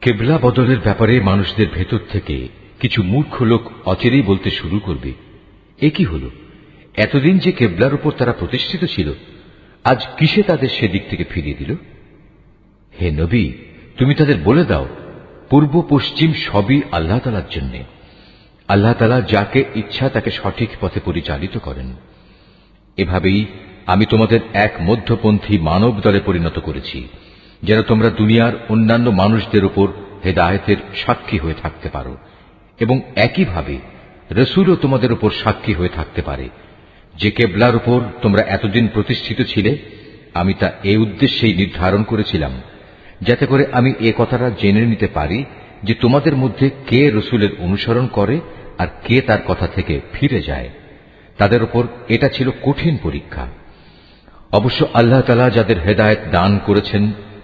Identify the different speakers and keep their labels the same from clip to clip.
Speaker 1: কেবলা বদলের ব্যাপারে মানুষদের ভেতর থেকে কিছু মূর্খ লোক অচিরেই বলতে শুরু করবে, এ কি হল? এতদিন যে কেবলার উপর তারা প্রতিষ্ঠিত ছিল, আজ কিসে তাদের সেদিক থেকে ফিরিয়ে দিল? হে নবী, তুমি তাদের বলে দাও, পূর্ব পশ্চিম সবই আল্লাহ তাআলার জন্য। আল্লাহ তাআলা যাকে ইচ্ছা তাকে সঠিক পথে পরিচালিত করেন। এভাবেই আমি তোমাদের এক মধ্যপন্থী মানব দলে পরিণত করেছি, যেন তোমরা দুনিয়ার অন্যান্য মানুষদের উপর হেদায়েতের সাক্ষী হয়ে থাকতে পারো, এবং একইভাবে রসুলও তোমাদের উপর সাক্ষী হয়ে থাকতে পারে। যে কেবলার উপর তোমরা এতদিন প্রতিষ্ঠিত ছিলে, আমি তা এই উদ্দেশ্যেই নির্ধারণ করেছিলাম, যাতে করে আমি এ কথাটা জেনে নিতে পারি যে তোমাদের মধ্যে কে রসুলের অনুসরণ করে আর কে তার কথা থেকে ফিরে যায়। তাদের উপর এটা ছিল কঠিন পরীক্ষা। অবশ্য আল্লাহ তাআলা যাদের হেদায়েত দান করেছেন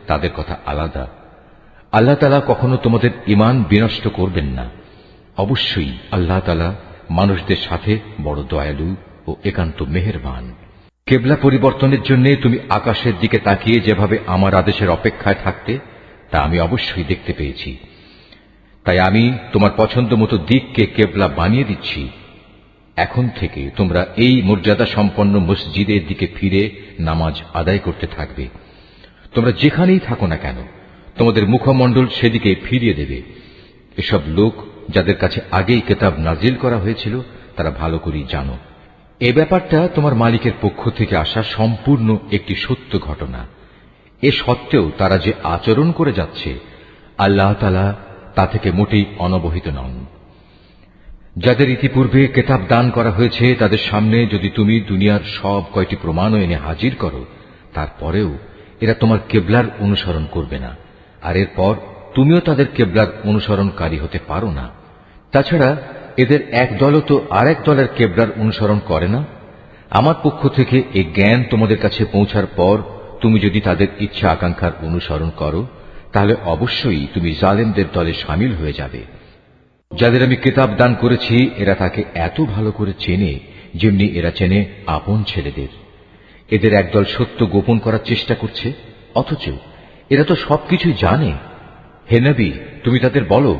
Speaker 1: তাদের কথা আলাদা। আল্লাহ তাআলা কখনো তোমাদের ঈমান বিনষ্ট করবেন না। অবশ্যই আল্লাহ তাআলা মানুষদের সাথে বড় দয়ালু ও একান্ত মেহেরবান। কেবলা পরিবর্তনের জন্য তুমি আকাশের দিকে তাকিয়ে যেভাবে আমার আদেশের অপেক্ষায় থাকতে, তা আমি অবশ্যই দেখতে পেয়েছি। তাই আমি তোমার পছন্দ মতো দিককে কেবলা বানিয়ে দিচ্ছি। এখন থেকে তোমরা এই মর্যাদা সম্পন্ন মসজিদের দিকে ফিরে নামাজ আদায় করতে থাকবে। তোমরা যেখানেই থাকো না কেন, তোমাদের মুখমণ্ডল সেদিকে ফিরিয়ে দেবে। এসব লোক যাদের কাছে আগেই কিতাব নাজিল করা হয়েছিল, তারা ভালো করেই জানো এ ব্যাপারটা তোমার মালিকের পক্ষ থেকে আসা সম্পূর্ণ একটি সত্য ঘটনা। এ সত্ত্বেও তারা যে আচরণ করে যাচ্ছে, আল্লাহ তাআলা তা থেকে মোটেই অনবহিত নন। যাদের ইতিপূর্বে কিতাব দান করা হয়েছে, তাদের সামনে যদি তুমি দুনিয়ার সব কয়টি প্রমাণও এনে হাজির করো, তারপরেও এরা তোমার কেবলার অনুসরণ করবে না, আর এরপর তুমিও তাদের কেবলার অনুসরণকারী হতে পারো না। তাছাড়া এদের এক দলও তো আরেক দলের কেবলার অনুসরণ করে না। আমার পক্ষ থেকে এই জ্ঞান তোমাদের কাছে পৌঁছার পর তুমি যদি তাদের ইচ্ছা আকাঙ্ক্ষার অনুসরণ করো, তাহলে অবশ্যই তুমি জালেমদের দলে শামিল হয়ে যাবে। যাদের আমি কিতাব দান করেছি, এরা তাকে এত ভালো করে চেনে যেমনি এরা চেনে আপন ছেলেদের। এদের একদল সত্য গোপন করার চেষ্টা করছে, অথচ এরা তো সবকিছুই জানে। হে নবী, তুমি তাদের বলো,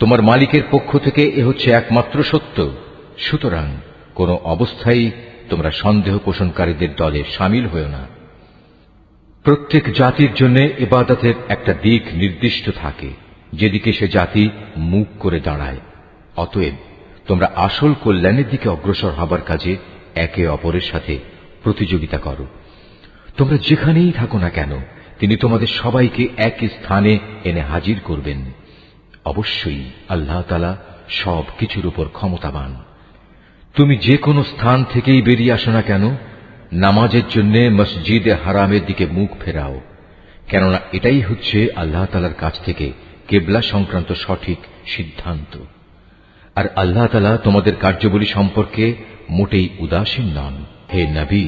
Speaker 1: তোমার মালিকের পক্ষ থেকে এ হচ্ছে একমাত্র সত্য। সুতরাং কোন অবস্থায় তোমরা সন্দেহ পোষণকারীদের দলে শামিল হও না। প্রত্যেক জাতির জন্য ইবাদতের একটা দিক নির্দিষ্ট থাকে, যেদিকে সে জাতি মুখ করে দাঁড়ায়। অতএব তোমরা আসল কল্যাণের দিকে অগ্রসর হবার কাজে একে অপরের সাথে প্রতিযোগিতা করো। তোমরা যেখানেই থাকো না কেন, তিনি তোমাদের সবাইকে এক স্থানে এনে হাজির করবেন। অবশ্যই আল্লাহ তাআলা সব কিছুর উপর ক্ষমতাবান। তুমি যে কোনো স্থান থেকেই বেরিয়ে আসো না কেন, নামাজের জন্য মসজিদে হারামের দিকে মুখ ফেরাও, কেননা এটাই হচ্ছে আল্লাহ তাআলার কাছ থেকে কেবলা সংক্রান্ত সঠিক সিদ্ধান্ত। আর আল্লাহ তাআলা তোমাদের কার্যাবলী সম্পর্কে মোটেই উদাসীন নন। হে নবী,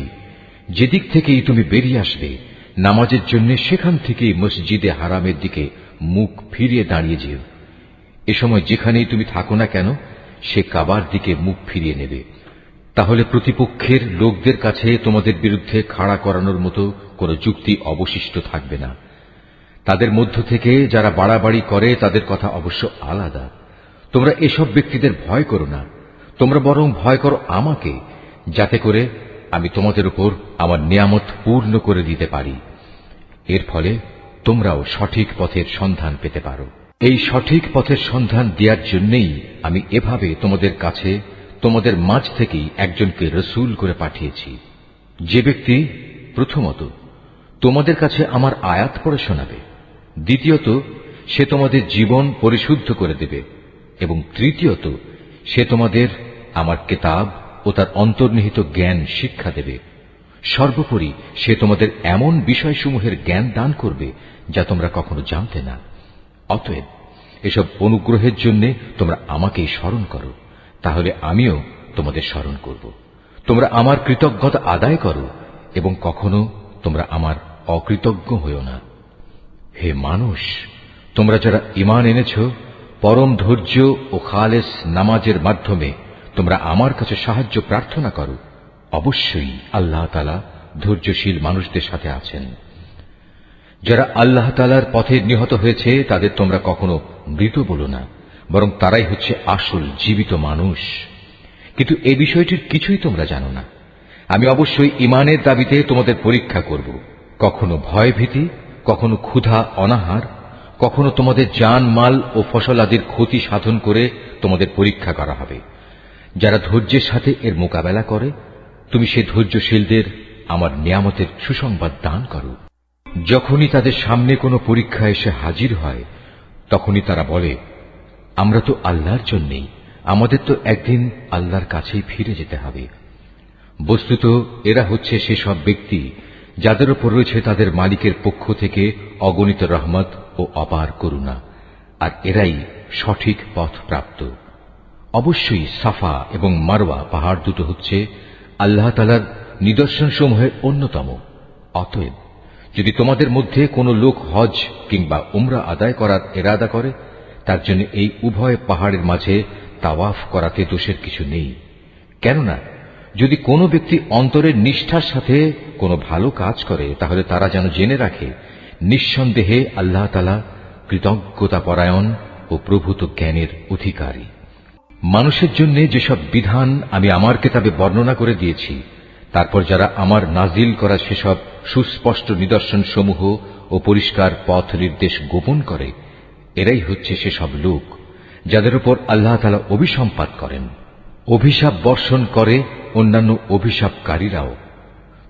Speaker 1: যেদিক থেকেই তুমি বেরিয়ে আসবে নামাজের জন্য, সেখান থেকেই মসজিদে হারামের দিকে মুখ ফিরিয়ে দাঁড়িয়ে যেও। এ সময় যেখানেই তুমি থাকো না কেন, সে কাবার দিকে মুখ ফিরিয়ে নেবে। তাহলে প্রতিপক্ষের লোকদের কাছে তোমাদের বিরুদ্ধে খাড়া করানোর মতো কোনো যুক্তি অবশিষ্ট থাকবে না। তাদের মধ্য থেকে যারা বাড়াবাড়ি করে, তাদের কথা অবশ্য আলাদা। তোমরা এসব ব্যক্তিদের ভয় করো না, তোমরা বরং ভয় করো আমাকে, যাতে করে আমি তোমাদের উপর আমার নিয়ামত পূর্ণ করে দিতে পারি। এর ফলে তোমরাও সঠিক পথের সন্ধান পেতে পারো। এই সঠিক পথের সন্ধান দেওয়ার জন্যই আমি এভাবে তোমাদের কাছে, তোমাদের মাঝ থেকেই একজনকে রসুল করে পাঠিয়েছি, যে ব্যক্তি প্রথমত তোমাদের কাছে আমার আয়াত পড়ে শোনাবে, দ্বিতীয়ত সে তোমাদের জীবন পরিশুদ্ধ করে দেবে, এবং তৃতীয়ত সে তোমাদের আমার কিতাব ও তার অন্তর্নিহিত জ্ঞান শিক্ষা দেবে। সর্বোপরি সে তোমাদের এমন বিষয়সমূহের জ্ঞান দান করবে যা তোমরা কখনো জানতে না। অতএব এসব অনুগ্রহের জন্য তোমরা আমাকেই স্মরণ করো, তাহলে আমিও তোমাদের স্মরণ করব। তোমরা আমার কৃতজ্ঞতা আদায় করো এবং কখনো তোমরা আমার অকৃতজ্ঞ হইও না। হে মানুষ, তোমরা যারা ঈমান এনেছ, পরম ধৈর্য ও খালেস নামাজের মাধ্যমে তোমরা আমার কাছে সাহায্য প্রার্থনা করো। অবশ্যই আল্লাহ তাআলা ধৈর্যশীল মানুষদের সাথে আছেন। যারা আল্লাহ তাআলার পথে নিহত হয়েছে তাদের তোমরা কখনো মৃত বলো না, বরং তারাই হচ্ছে আসল জীবিত মানুষ। কিন্তু এই বিষয়টির কিছুই তোমরা জানো না। আমি অবশ্যই ঈমানের দাবিতে তোমাদের পরীক্ষা করব, কখনো ভয় ভীতি, কখনো ক্ষুধা অনাহার, কখনো তোমাদের জান মাল ও ফসল আদির ক্ষতি সাধন করে তোমাদের পরীক্ষা করা হবে। যারা ধৈর্যের সাথে এর মোকাবেলা করে, তুমি সেই ধৈর্যশীলদের আমার নিয়ামতের সুসংবাদ দান করো। যখনই তাদের সামনে কোনো পরীক্ষা এসে হাজির হয়, তখনই তারা বলে, আমরা তো আল্লাহর জন্যেই, আমাদের তো একদিন আল্লাহর কাছেই ফিরে যেতে হবে। বস্তুত এরা হচ্ছে সেসব ব্যক্তি যাদের উপর রয়েছে তাদের মালিকের পক্ষ থেকে অগণিত রহমত ও অপার করুণা, আর এরাই সঠিক পথ প্রাপ্ত। অবশ্যই সাফা এবং মারওয়া পাহাড় দুটো হচ্ছে আল্লাহ তাআলার নিদর্শনসমূহের অন্যতম। অতএব যদি তোমাদের মধ্যে কোনো লোক হজ কিংবা উমরা আদায় করার ইরাদা করে, তার জন্য এই উভয় পাহাড়ের মাঝে তাওয়াফ করাতে দোষের কিছু নেই। কেননা যদি কোনো ব্যক্তি অন্তরের নিষ্ঠার সাথে কোনো ভালো কাজ করে, তাহলে তারা যেন জেনে রাখে, নিঃসন্দেহে আল্লাহ তাআলা কৃতজ্ঞতাপরায়ণ ও প্রভূত জ্ঞানের অধিকারী। মানুষের জন্য যেসব বিধান আমি আমার কিতাবে বর্ণনা করে দিয়েছি, তারপর যারা আমার নাজিল করা সেসব সুস্পষ্ট নিদর্শন সমূহ ও পরিষ্কার পথ নির্দেশ গোপন করে, এরাই হচ্ছে সেসব লোক যাদের উপর আল্লাহ তাআলা অভিসম্পাত করেন। অভিশাপ বর্ষণ করে অন্যান্য অভিশাপকারীরাও,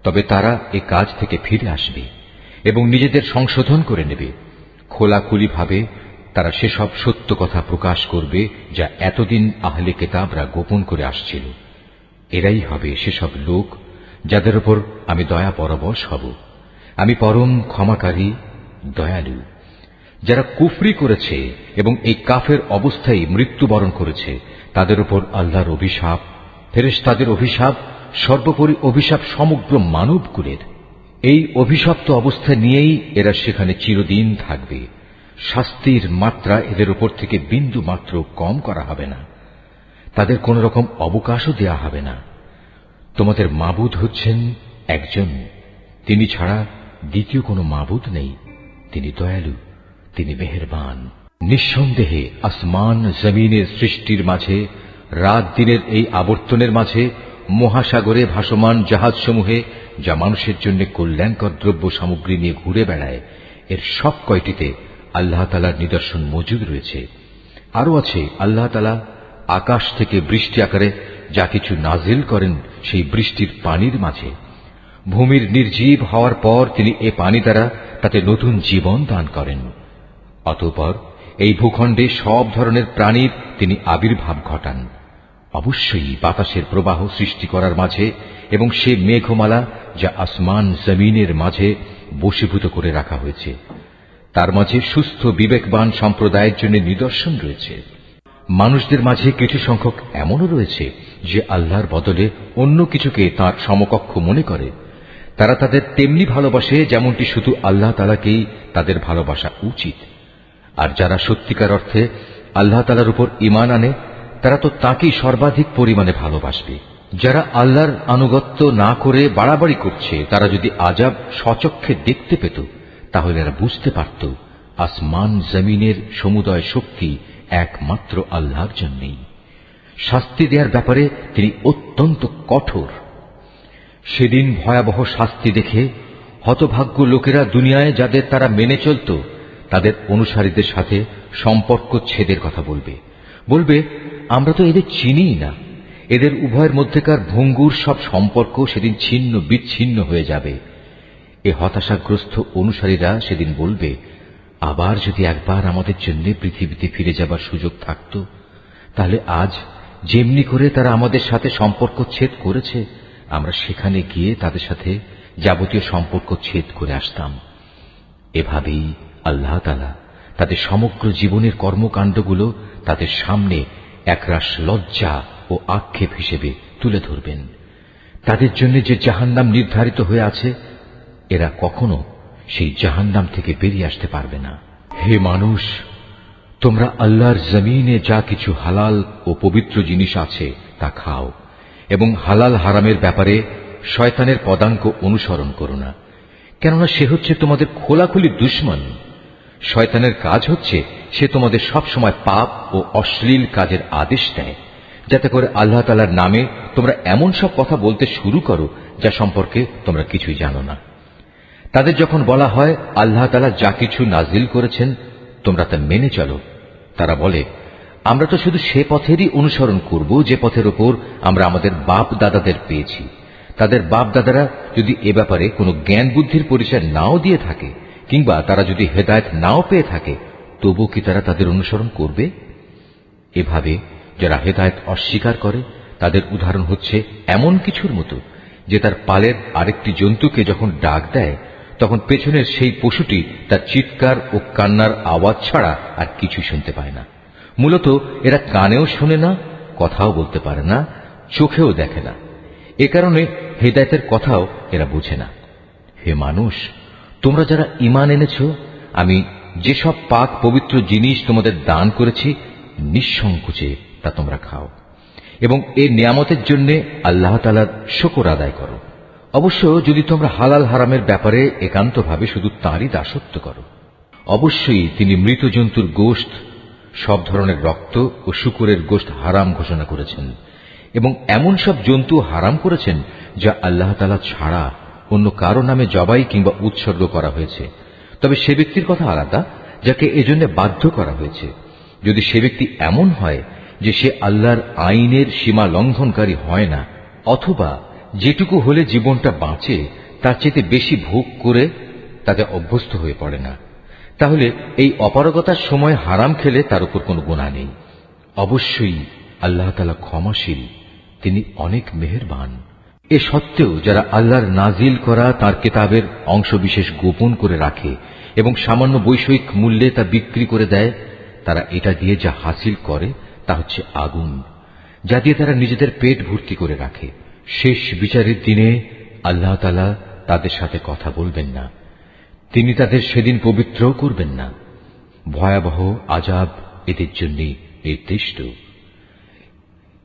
Speaker 1: তবে তারা এ কাজ থেকে ফিরে আসবে এবং নিজেদের সংশোধন করে নেবে। খোলাখুলিভাবে তারা সেসব সত্য কথা প্রকাশ করবে যা এতদিন আহলে কিতাবরা গোপন করে আসছিল। এরাই হবে সেসব লোক যাদের উপর আমি দয়া পরবশ হব। আমি পরম ক্ষমাকারী, দয়ালু। যারা কুফরি করেছে এবং এই কাফের অবস্থায় মৃত্যুবরণ করেছে, তাদের উপর আল্লাহর অভিশাপ, ফেরেশতাদের অভিশাপ, সর্বোপরি অভিশাপ সমগ্র মানবকুলের। এই অভিশপ্ত অবস্থা নিয়েই এরা সেখানে চিরদিন থাকবে। শাস্তির মাত্রা এদের উপর থেকে বিন্দু মাত্র কম করা হবে না, তাদের কোন রকম অবকাশও দেয়া হবে না। তোমাদের মাবুদ হচ্ছেন একজন, তিনি ছাড়া দ্বিতীয় কোনো মাবুদ নেই। তিনি দয়ালু, তিনি মেহেরবান। নিঃসন্দেহে আসমান জমিনের সৃষ্টির মাঝে, রাত দিনের এই আবর্তনের মাঝে, মহাসাগরে ভাসমান জাহাজসমূহে যা মানুষের জন্য কল্যাণকর দ্রব্য সামগ্রী নিয়ে ঘুরে বেড়ায়, এর সব কয়টিতে আল্লাহ তাআলার নিদর্শন মজুদ রয়েছে। আরো আছে আল্লাহ তাআলা আকাশ থেকে বৃষ্টি আকারে যা কিছু নাজিল করেন সেই বৃষ্টির পানির মাঝে। ভূমির নির্জীব হওয়ার পর তিনি এ পানি দ্বারা তাতে নতুন জীবন দান করেন। অতঃপর এই ভূখণ্ডে সব ধরনের প্রাণীর তিনি আবির্ভাব ঘটান। অবশ্যই বাতাসের প্রবাহ সৃষ্টি করার মাঝে এবং সে মেঘমালা যা আসমান জমিনের মাঝে বশীভূত করে রাখা হয়েছে, তার মাঝে সুস্থ বিবেকবান সম্প্রদায়ের জন্য নিদর্শন রয়েছে। মানুষদের মাঝে কিছু সংখ্যক এমনও রয়েছে যে আল্লাহর বদলে অন্য কিছুকে তাঁর সমকক্ষ মনে করে। তারা তাদের তেমনি ভালোবাসে যেমনটি শুধু আল্লাহ তাআলাকেই তাদের ভালোবাসা উচিত। আর যারা সত্যিকার অর্থে আল্লাহ তাআলার উপর ঈমান আনে, তারা তো তাঁকেই সর্বাধিক পরিমাণে ভালোবাসবে। যারা আল্লাহর আনুগত্য না করে বাড়াবাড়ি করছে, তারা যদি আযাব স্বচক্ষে দেখতে পেত, তাহলে এরা বুঝতে পারত আসমান জমিনের সমুদয় শক্তি একমাত্র আল্লাহর জন্যই। শাস্তি দেওয়ার ব্যাপারে তিনি অত্যন্ত কঠোর। সেদিন ভয়াবহ শাস্তি দেখে হতভাগ্য লোকেরা দুনিয়ায় যাদের তারা মেনে চলত, তাদের অনুসারীদের সাথে সম্পর্ক ছেদের কথা বলবে, আমরা তো এদের চিনিই না। এদের উভয়ের মধ্যেকার ভঙ্গুর সব সম্পর্ক সেদিন ছিন্ন বিচ্ছিন্ন হয়ে যাবে। এ হতাশাগ্রস্ত অনুসারীরা সেদিন বলবে, আবার যদি একবার আমাদের জন্য পৃথিবীতে ফিরে যাবার সুযোগ থাকত, তাহলে আজ যেমনি করে তারা আমাদের সাথে সম্পর্ক ছেদ করেছে, আমরা সেখানে গিয়ে তাদের সাথে যাবতীয় সম্পর্ক ছেদ করে আসতাম। এভাবেই আল্লাহ তাআলা তাদের সমগ্র জীবনের কর্মকাণ্ডগুলো তাদের সামনে একরাশ লজ্জা ও আক্ষেপ হিসেবে তুলে ধরবেন। তাদের জন্য যে জাহান্নাম নির্ধারিত হয়ে আছে, এরা কখনো সেই জাহান্নাম থেকে বেরিয়ে আসতে পারবে না। হে মানুষ, তোমরা আল্লাহর জমিনে যা কিছু হালাল ও পবিত্র জিনিস আছে তা খাও, এবং হালাল হারামের ব্যাপারে শয়তানের পদাঙ্ক অনুসরণ করো না। কেননা সে হচ্ছে তোমাদের খোলাখুলি দুশমন। শয়তানের কাজ হচ্ছে সে তোমাদের সব সময় পাপ ও অশ্লীল কাজের আদেশ দেয়, যাতে করে আল্লাহ তাআলার নামে তোমরা এমন সব কথা বলতে শুরু করো যা সম্পর্কে তোমরা কিছুই জানো না। তাদের যখন বলা হয় আল্লাহ তাআলা যা কিছু নাজিল করেছেন তোমরা তা মেনে চলো, তারা বলে আমরা তো শুধু সে পথেরই অনুসরণ করব যে পথের উপর আমরা আমাদের বাপ দাদাদের পেয়েছি। তাদের বাপ দাদারা যদি এ ব্যাপারে কোনো জ্ঞান বুদ্ধির পরিচয় নাও দিয়ে থাকে, কিংবা তারা যদি হেদায়েত নাও পেয়ে থাকে, তবু কি তারা তাদের অনুসরণ করবে? এভাবে যারা হেদায়েত অস্বীকার করে তাদের উদাহরণ হচ্ছে এমন কিছুর মতো যে তার পালের আরেকটি জন্তুকে যখন ডাক দেয় তখন পেছনের সেই পশুটি তার চিৎকার ও কান্নার আওয়াজ ছাড়া আর কিছু শুনতে পায় না। মূলত এরা কানেও শোনে না, কথাও বলতে পারে না, চোখেও দেখে না। এ কারণে হেদায়েতের কথাও এরা বুঝে না। হে মানুষ, তোমরা যারা ঈমান এনেছ, আমি যেসব পাক পবিত্র জিনিস তোমাদের দান করেছি নিঃসংকোচে তা তোমরা খাও এবং এই নিয়ামতের জন্য আল্লাহ তাআলার শুকর আদায় করো। অবশ্য যদি তোমরা হালাল হারামের ব্যাপারে একান্তভাবে শুধু তাঁরই দাসত্ব করো। অবশ্যই তিনি মৃত জন্তুর গোশত, সব ধরনের রক্ত ও শূকরের গোশত হারাম ঘোষণা করেছেন এবং এমন সব জন্তু হারাম করেছেন যা আল্লাহ তাআলা ছাড়া অন্য কারো নামে জবাই কিংবা উৎসর্গ করা হয়েছে। তবে সে ব্যক্তির কথা আলাদা যাকে এজন্য বাধ্য করা হয়েছে। যদি সে ব্যক্তি এমন হয় যে সে আল্লাহর আইনের সীমা লঙ্ঘনকারী হয় না, অথবা যেটুকু হলে জীবনটা বাঁচে তার চেয়ে বেশি ভোগ করে তাতে অভ্যস্ত হয়ে পড়ে না, তাহলে এই অপারগতার সময় হারাম খেলে তার উপর কোনো গুনাহ নেই। অবশ্যই আল্লাহ তাআলা ক্ষমাশীল, তিনি অনেক মেহেরবান। এ সত্ত্বেও যারা আল্লাহর নাজিল করা তার কিতাবের অংশবিশেষ গোপন করে রাখে এবং সামান্য বৈষয়িক মূল্যে তা বিক্রি করে দেয়, তারা এটা দিয়ে যা হাসিল করে তা হচ্ছে আগুন, যা দিয়ে তারা নিজেদের পেট ভর্তি করে রাখে। শেষ বিচারের দিনে আল্লাহ তাআলা তাদের সাথে কথা বলবেন না, তিনি তাদের সেদিন পবিত্রও করবেন না। ভয়াবহ আযাব এদের জন্য নির্দিষ্ট।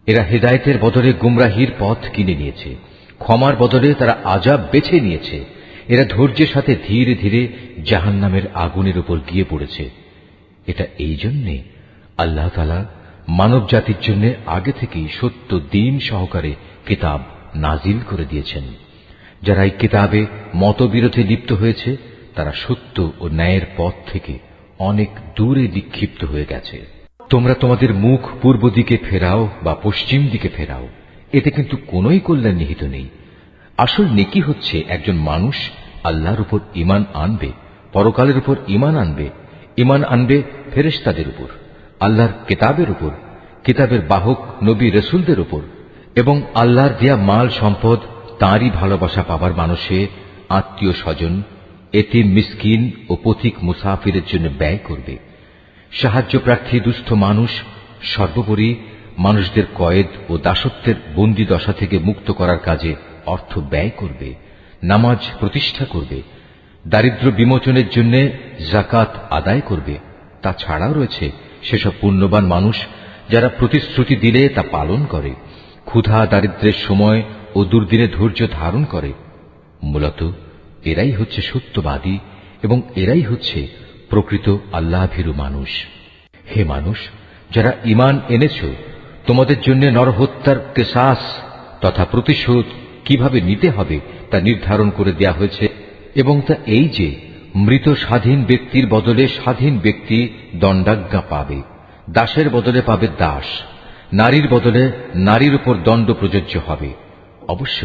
Speaker 1: এরা হেদায়েতের বদলে গুমরাহির পথ কিনে নিয়েছে, ক্ষমার বদলে তারা আযাব বেছে নিয়েছে। এরা ধৈর্যের সাথে ধীরে ধীরে জাহান্নামের আগুনের উপর গিয়ে পড়েছে। এটা এই জন্যে আল্লাহ তাআলা মানব জাতির জন্য আগে থেকেই সত্য দ্বীন সহকারে কিতাব নাজিল করে দিয়েছেন। যারা এই কিতাবে মতবিরোধে লিপ্ত হয়েছে তারা সত্য ও ন্যায়ের পথ থেকে অনেক দূরে বিক্ষিপ্ত হয়ে গেছে। তোমরা তোমাদের মুখ পূর্ব দিকে ফেরাও বা পশ্চিম দিকে ফেরাও, এতে কিন্তু কোনোই কল্যাণ নিহিত নেই। আসল নেকি হচ্ছে একজন মানুষ আল্লাহর উপর ঈমান আনবে, পরকালের উপর ঈমান আনবে ফেরেশতাদের উপর, আল্লাহর কিতাবের উপর, কিতাবের বাহক নবী রাসূলদের উপর, এবং আল্লাহর দেয়া মাল সম্পদ তাঁরই ভালোবাসা পাবার মানুষে আত্মীয় স্বজন, এতিম মিসকিন ও পথিক মুসাফিরের জন্য ব্যয় করবে। সাহায্য প্রার্থী দুস্থ মানুষ, সর্বোপরি মানুষদের কয়েদ ও দাসত্বের বন্দী দশা থেকে মুক্ত করার কাজে অর্থ ব্যয় করবে, নামাজ প্রতিষ্ঠা করবে, দারিদ্র্য বিমোচনের জন্য যাকাত আদায় করবে। তাছাড়াও রয়েছে সেসব পুণ্যবান মানুষ যারা প্রতিশ্রুতি দিলে তা পালন করে, ক্ষুধা দারিদ্র্যের সময় ও দুর্দিনে ধৈর্য ধারণ করে। মূলত এরাই হচ্ছে সত্যবাদী এবং এরাই হচ্ছে প্রকৃত আল্লাহভীরু মানুষ। হে মানুষ, যারা ঈমান এনেছ, তোমাদের জন্য নরহত্যার কিসাস তথা প্রতিশোধ কিভাবে নিতে হবে তা নির্ধারণ করে দেয়া হয়েছে, এবং তা এই যে মৃত স্বাধীন ব্যক্তির বদলে স্বাধীন ব্যক্তি দণ্ডাজ্ঞা পাবে, দাসের বদলে পাবে দাস, নারীর বদলে নারীর উপর দণ্ড প্রযোজ্য হবে। অবশ্য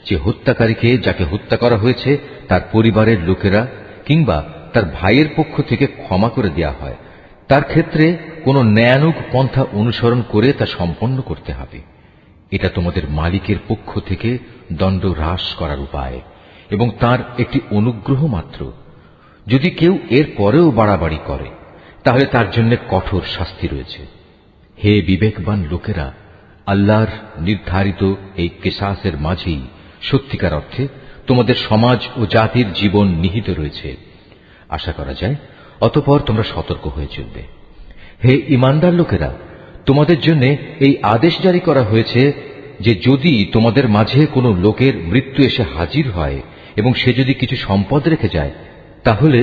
Speaker 1: যে হত্যাকারীকে যাকে হত্যা করা হয়েছে তার পরিবারের লোকেরা কিংবা তার ভাইয়ের পক্ষ থেকে ক্ষমা করে দেয়া হয়, তার ক্ষেত্রে কোনো ন্যায়ানুগ পন্থা অনুসরণ করে তা সম্পন্ন করতে হবে। এটা তোমাদের মালিকের পক্ষ থেকে দণ্ড হ্রাস করার উপায় এবং তার একটি অনুগ্রহ মাত্র। যদি কেউ এর পরেও বাড়াবাড়ি করে তাহলে তার জন্য কঠোর শাস্তি রয়েছে। হে বিবেকবান লোকেরা, আল্লাহর নির্ধারিত এই কিসাসের মাঝেই সত্যিকার অর্থে তোমাদের সমাজ ও জাতির জীবন নিহিত রয়েছে। আশা করা যায় অতঃপর তোমরা সতর্ক হয়ে চলবে। হে ঈমানদার লোকেরা, তোমাদের জন্য এই আদেশ জারি করা হয়েছে যে যদি তোমাদের মাঝে কোনো লোকের মৃত্যু এসে হাজির হয় এবং সে যদি কিছু সম্পদ রেখে যায়, তাহলে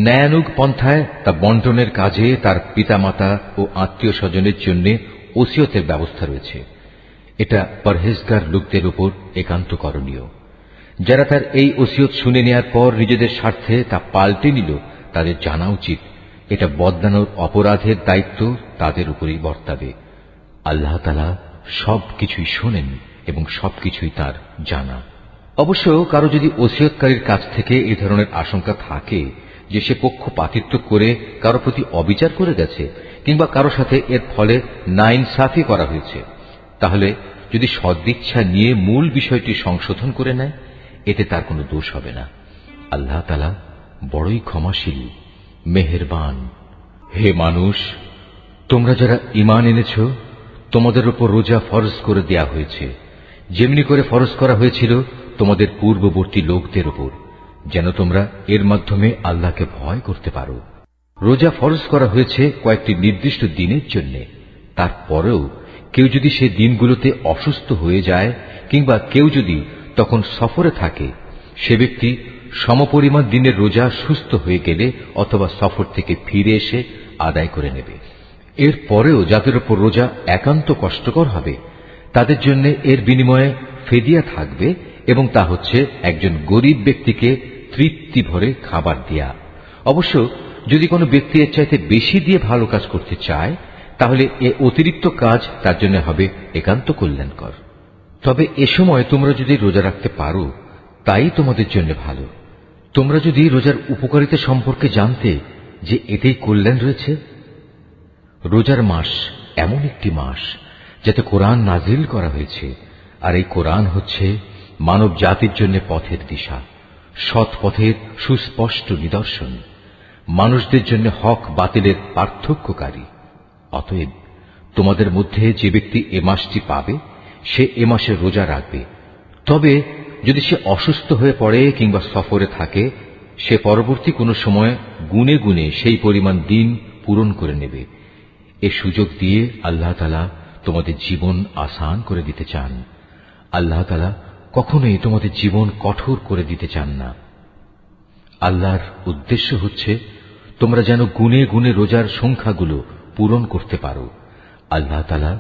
Speaker 1: ন্যায়ানুগ পন্থায় তা বন্টনের কাজে তার পিতামাতা ও আত্মীয় স্বজনের জন্য ওসিয়তের ব্যবস্থা রয়েছে। এটা পরহেজগার লোকদের উপর একান্ত করণীয়। যারা তার এই ওসিয়ত শুনে নেয়ার পর নিজেদের স্বার্থে তা পাল্টে নিল, তাদের জানা উচিত এটা বদলানোর অপরাধের দায়িত্ব তাদের উপরেই বর্তাবে। আল্লাহ তাআলা সবকিছুই শোনেন এবং সবকিছুই তার জানা। অবশ্য কারো যদি ওসিয়তকারীর কাছ থেকে এই ধরনের আশঙ্কা থাকে যে সে পক্ষপাতিত্ব করে কারো প্রতি অবিচার করে গেছে কিংবা কারো সাথে এর ফলে নাইনসাফি করা হয়েছে, তাহলে যদি সদিচ্ছা নিয়ে মূল বিষয়টি সংশোধন করে নেয়, এতে তার কোনো দোষ হবে না। আল্লাহ তাআলা বড়ই ক্ষমাশীল, মেহেরবান। হে মানুষ, তোমরা যারা ঈমান এনেছ, তোমাদের উপর রোজা ফরজ করে দেয়া হয়েছে, যেমনি করে ফরজ করা হয়েছিল তোমাদের পূর্ববর্তী লোকদের উপর, যেন তোমরা এর মাধ্যমে আল্লাহকে ভয় করতে পারো। রোজা ফরজ করা হয়েছে কয়েকটি নির্দিষ্ট দিনের জন্য। তারপরেও কেউ যদি সে দিনগুলোতে অসুস্থ হয়ে যায় কিংবা কেউ যদি তখন সফরে থাকে, সে ব্যক্তি সমপরিমাণ দিনের রোজা সুস্থ হয়ে গেলে অথবা সফর থেকে ফিরে এসে আদায় করে নেবে। এর পরেও যাদের উপর রোজা একান্ত কষ্টকর হবে, তাদের জন্য এর বিনিময়ে ফিদিয়া থাকবে, এবং তা হচ্ছে একজন গরিব ব্যক্তিকে তৃপ্তি ভরে খাবার দেয়া। অবশ্য যদি কোনো ব্যক্তি এর চাইতে বেশি দিয়ে ভালো কাজ করতে চায়, তাহলে এ অতিরিক্ত কাজ তার জন্য হবে একান্ত কল্যাণকর। তবে এ সময় তোমরা যদি রোজা রাখতে পারো, তাই তোমাদের জন্য ভালো। তোমরা যদি রোজার উপকারিতা সম্পর্কে জানতে যে এতেই কল্যাণ রয়েছে। রোজার মাস এমন একটি মাস যাতে কোরআন নাজিল করা হয়েছে, আর এই কোরআন হচ্ছে মানব জাতির জন্য পথের দিশা, সৎ পথের সুস্পষ্ট নিদর্শন, মানুষদের জন্য হক বাতিলের পার্থক্যকারী। অতএব তোমাদের মধ্যে যে ব্যক্তি এ মাসটি পাবে, সে এ মাসে রোজা রাখবে। তবে যদি সে অসুস্থ হয়ে পড়ে কিংবা সফরে থাকে, সে পরবর্তী কোনো সময় গুনে গুনে সেই পরিমাণ দিন পূরণ করে নেবে। এ সুযোগ দিয়ে আল্লাহ তাআলা তোমাদের জীবন আসান করে দিতে চান। আল্লাহ তাআলা কখনোই তোমাদের জীবন কঠোর করে দিতে চান না। আল্লাহর উদ্দেশ্য হচ্ছে তোমরা যেন গুনে গুনে রোজার সংখ্যাগুলো পূরণ করতে পারো। আল্লাহ তাআলা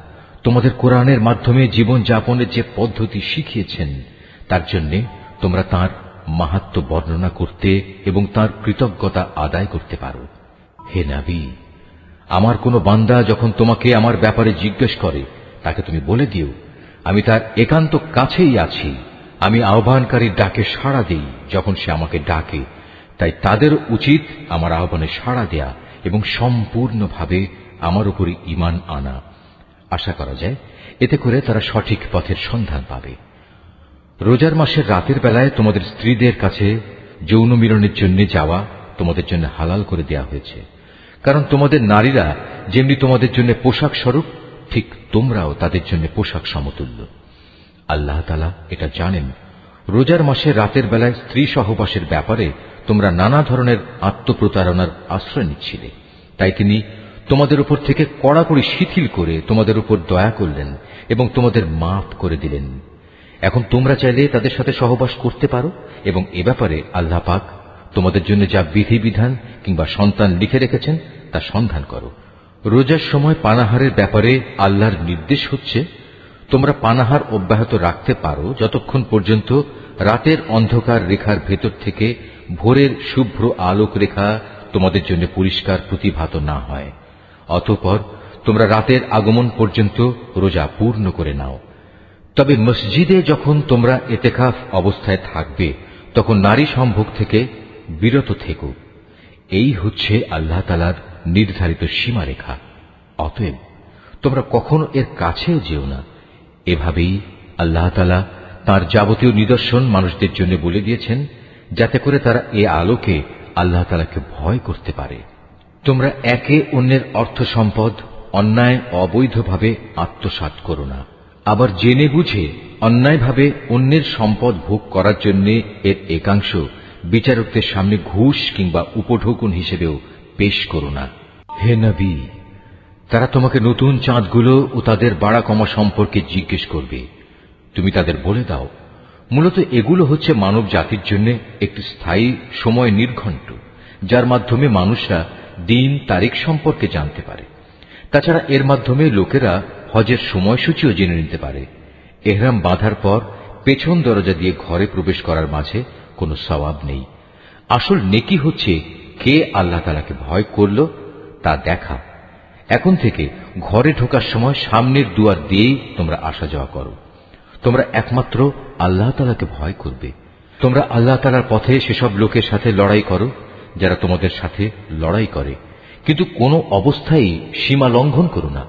Speaker 1: তোমাদের কোরআনের মাধ্যমে জীবন যাপনের যে পদ্ধতি শিখিয়েছেন, তার জন্য তোমরা তাঁর মাহাত্ম্য বর্ণনা করতে এবং তাঁর কৃতজ্ঞতা আদায় করতে পারো। হে নবী, আমার কোন বান্দা যখন তোমাকে আমার ব্যাপারে জিজ্ঞেস করে, তাকে তুমি বলে দিও, আমি তার একান্ত কাছেই আছি। আমি আহ্বানকারীর ডাকে সাড়া দিই যখন সে আমাকে ডাকে। তাই তাদের উচিত আমার আহ্বানে সাড়া দেয়া এবং সম্পূর্ণভাবে আমার উপরই ঈমান আনা। আশা করা যায় এতে করে তারা সঠিক পথের সন্ধান পাবে। রোজার মাসের রাতের বেলায় তোমাদের স্ত্রীদের কাছে যৌন মিলনের জন্য যাওয়া তোমাদের জন্য হালাল করে দেয়া হয়েছে, কারণ তোমাদের নারীরা যেমনি তোমাদের জন্য পোশাক স্বরূপ, ঠিক তোমরাও তাদের জন্য পোশাক সমতুল্য। আল্লাহ তাআলা এটা জানেন। রোজার মাসে রাতের বেলায় স্ত্রী সহবাসের ব্যাপারে তোমরা নানা ধরনের আত্মপ্রতারণার আশ্রয় নিচ্ছিলে, তাই তিনি তোমাদের উপর থেকে কড়াকড়ি শিথিল করে তোমাদের উপর দয়া করলেন এবং তোমাদের মাফ করে দিলেন। এখন তোমরা চাইলে তাদের সাথে সহবাস করতে পারো, এবং এ ব্যাপারে আল্লাহ পাক তোমাদের জন্য যা বিধিবিধান কিংবা সন্তান লিখে রেখেছেন তা সন্ধান করো। রোজার সময় পানাহারের ব্যাপারে আল্লাহর নির্দেশ হচ্ছে, তোমরা পানাহার অব্যাহত রাখতে পারো যতক্ষণ পর্যন্ত রাতের অন্ধকার রেখার ভেতর থেকে ভোরের শুভ্র আলোক রেখা তোমাদের জন্য পরিষ্কার প্রতিভাত না হয়। অতঃপর তোমরা রাতের আগমন পর্যন্ত রোজা পূর্ণ করে নাও। তবে মসজিদে যখন তোমরা এতেকাফ অবস্থায় থাকবে, তখন নারী সম্ভোগ থেকে বিরত থেকো। এই হচ্ছে আল্লাহ তাআলার নির্ধারিত সীমারেখা। অতএব তোমরা কখনো এর কাছেও যেও না। এভাবেই আল্লাহ তাআলা তাঁর যাবতীয় নিদর্শন মানুষদের জন্য বলে দিয়েছেন, যাতে করে তারা এ আলোকে আল্লাহ তাআলাকে ভয় করতে পারে। তোমরা একে অন্যের অর্থ সম্পদ অন্যায় অবৈধভাবে আত্মসাৎ করো না। আবার জেনে বুঝে অন্যায়ভাবে অন্যের সম্পদ ভোগ করার জন্য এর একাংশ বিচারকদের সামনে ঘুষ কিংবা উপঢৌকন হিসেবেও পেশ করো না। হে নবী, তারা তোমাকে নতুন চাঁদগুলো ও তাদের বাড়া কমা সম্পর্কে জিজ্ঞেস করবে। তুমি তাদের বলে দাও, মূলত এগুলো হচ্ছে মানব জাতির জন্য একটি স্থায়ী সময় নির্ঘণ্ট, যার মাধ্যমে মানুষরা দিন তারিখ সম্পর্কে জানতে পারে। তাছাড়া এর মাধ্যমে লোকেরা হজের সময়সূচিও জেনে নিতে পারে। এহরাম বাঁধার পর পেছন দরজা দিয়ে ঘরে প্রবেশ করার মাঝে কোনো সওয়াব নেই। আসল নেকি হচ্ছে কে আল্লাহ তাআলাকে ভয় করল তা দেখা। এখন থেকে ঘরে ঢোকার সময় সামনের দুয়ার দিয়েই তোমরা আসা যাওয়া করো। তোমরা একমাত্র আল্লাহ তাআলাকে ভয় করবে। তোমরা আল্লাহ তাআলার পথে সেসব লোকের সাথে লড়াই করো যারা তোমাদের সাথে লড়াই করে, কিন্তু কোনো অবস্থায় সীমা লঙ্ঘন করো না,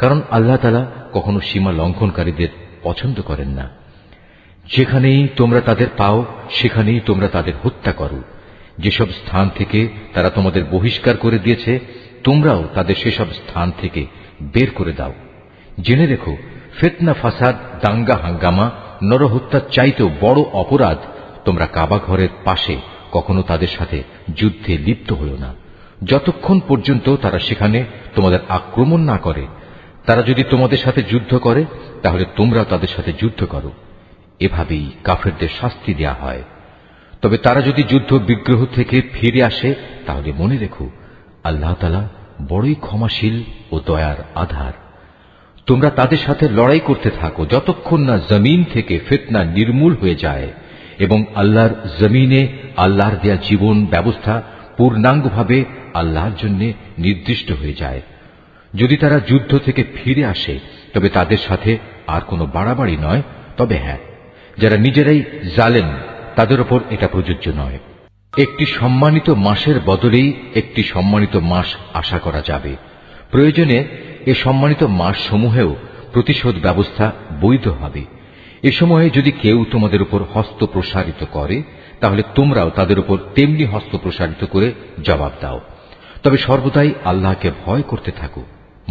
Speaker 1: কারণ আল্লাহ তাআলা কখনো সীমা লঙ্ঘনকারীদের পছন্দ করেন না। যেখানেই তোমরা তাদের পাও সেখানেই তোমরা তাদের হত্যা করো। যেসব স্থান থেকে তারা তোমাদের বহিষ্কার করে দিয়েছে তোমরাও তাদের সেসব স্থান থেকে বের করে দাও। জেনে রেখো, ফিতনা, ফাসাদ, দাঙ্গা হাঙ্গামা, নরহত্যার চাইতেও বড় অপরাধ। তোমরা কাবা ঘরের পাশে কখনো তাদের সাথে যুদ্ধে লিপ্ত হও না, যতক্ষণ পর্যন্ত তারা সেখানে তোমাদের আক্রমণ না করে। তারা যদি তোমাদের সাথে যুদ্ধ করে তাহলে তোমরা তাদের সাথে যুদ্ধ করো। এভাবেই কাফেরদের শাস্তি দেয়া হয়। তবে তারা যদি যুদ্ধ বিগ্রহ থেকে ফিরে আসে তাহলে মনে রেখো, আল্লাহ তাআলা বড়ই ক্ষমাশীল ও দয়ার আধার। তোমরা তাদের সাথে লড়াই করতে থাকো যতক্ষণ না জমিন থেকে ফিতনা নির্মূল হয়ে যায় এবং আল্লাহর জমিনে আল্লাহর দেয়া জীবন ব্যবস্থা পূর্ণাঙ্গভাবে আল্লাহর জন্য নির্দিষ্ট হয়ে যায়। যদি তারা যুদ্ধ থেকে ফিরে আসে তবে তাদের সাথে আর কোনো বাড়াবাড়ি নয়, তবে হ্যাঁ, যারা নিজেরাই জালেম তাদের উপর এটা প্রযোজ্য নয়। একটি সম্মানিত মাসের বদলেই একটি সম্মানিত মাস আশা করা যাবে। প্রয়োজনে এ সম্মানিত মাস সমূহেও প্রতিশোধ ব্যবস্থা বৈধ হবে। এ সময়ে যদি কেউ তোমাদের উপর হস্ত প্রসারিত করে তাহলে তোমরাও তাদের উপর তেমনি হস্ত প্রসারিত করে জবাব দাও। তবে সর্বদাই আল্লাহকে ভয় করতে থাকো।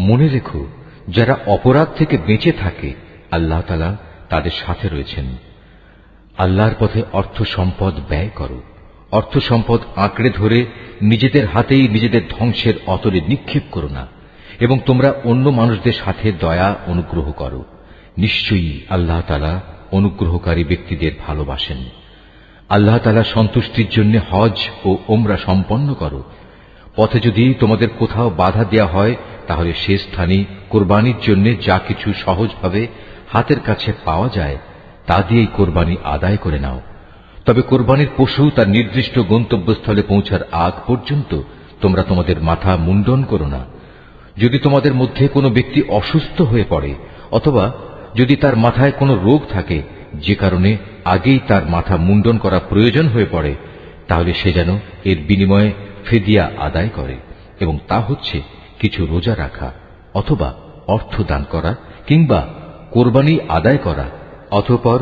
Speaker 1: মনে রেখো, যারা অপরাধ থেকে বেঁচে থাকে আল্লাহ তাআলা তাদের সাথে রয়েছেন। আল্লাহর পথে অর্থ সম্পদ ব্যয় করো। অর্থ সম্পদ আঁকড়ে ধরে নিজেদের হাতেই নিজেদের ধ্বংসের অতলে নিক্ষেপ করো না, এবং তোমরা অন্য মানুষদের সাথে দয়া অনুগ্রহ করো। নিশ্চয়ই আল্লাহ তাআলা অনুগ্রহকারী ব্যক্তিদের ভালোবাসেন। আল্লাহ তাআলা সন্তুষ্টির জন্য হজ ও ওমরা সম্পন্ন করো। পথে যদি তোমাদের কোথাও বাধা দেয়া হয় তাহলে সে স্থানে কোরবানির জন্য যা কিছু সহজভাবে হাতের কাছে পাওয়া যায় তা দিয়েই কোরবানি আদায় করে নাও। তবে কোরবানির পশু তার নির্দিষ্ট গন্তব্যস্থলে পৌঁছার আগ পর্যন্ত তোমরা তোমাদের মাথা মুন্ডন করো না। যদি তোমাদের মধ্যে কোনো ব্যক্তি অসুস্থ হয়ে পড়ে অথবা যদি তার মাথায় কোনো রোগ থাকে যে কারণে আগেই তার মাথা মুন্ডন করা প্রয়োজন হয়ে পড়ে, তাহলে সে যেন এর বিনিময়ে ফিদিয়া আদায় করে, এবং তা হচ্ছে কিছু রোজা রাখা অথবা অর্থ দান করা কিংবা কোরবানি আদায় করা। অতঃপর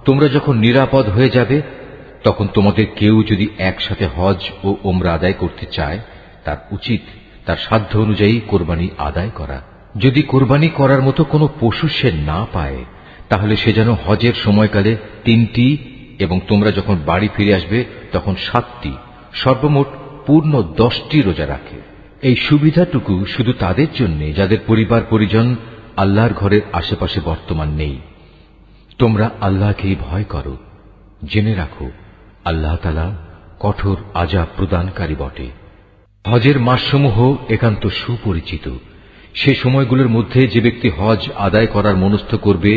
Speaker 1: তোমরা যখন নিরাপদ হয়ে যাবে তখন তোমাদের কেউ যদি একসাথে হজ ও ওমরা আদায় করতে চায় তার উচিত তার সাধ্য অনুযায়ী কোরবানি আদায় করা। যদি কোরবানি করার মতো কোনো পশু সে না পায় তাহলে সে যেন হজের সময়কালে 3টি এবং তোমরা যখন বাড়ি ফিরে আসবে তখন 7টি, সর্বমোট পূর্ণ 10টি রোজা রাখে। এই সুবিধাটুকু শুধু তাদের জন্য যাদের পরিবার পরিজন আল্লাহর ঘরের আশেপাশে বর্তমান নেই। তোমরা আল্লাহকেই ভয় করো। জেনে রাখো, আল্লাহ তাআলা কঠোর আযাব প্রদানকারী বটে। হজের মাসসমূহ একান্ত সুপরিচিত। সে সময়গুলোর মধ্যে যে ব্যক্তি হজ আদায় করার মনস্থ করবে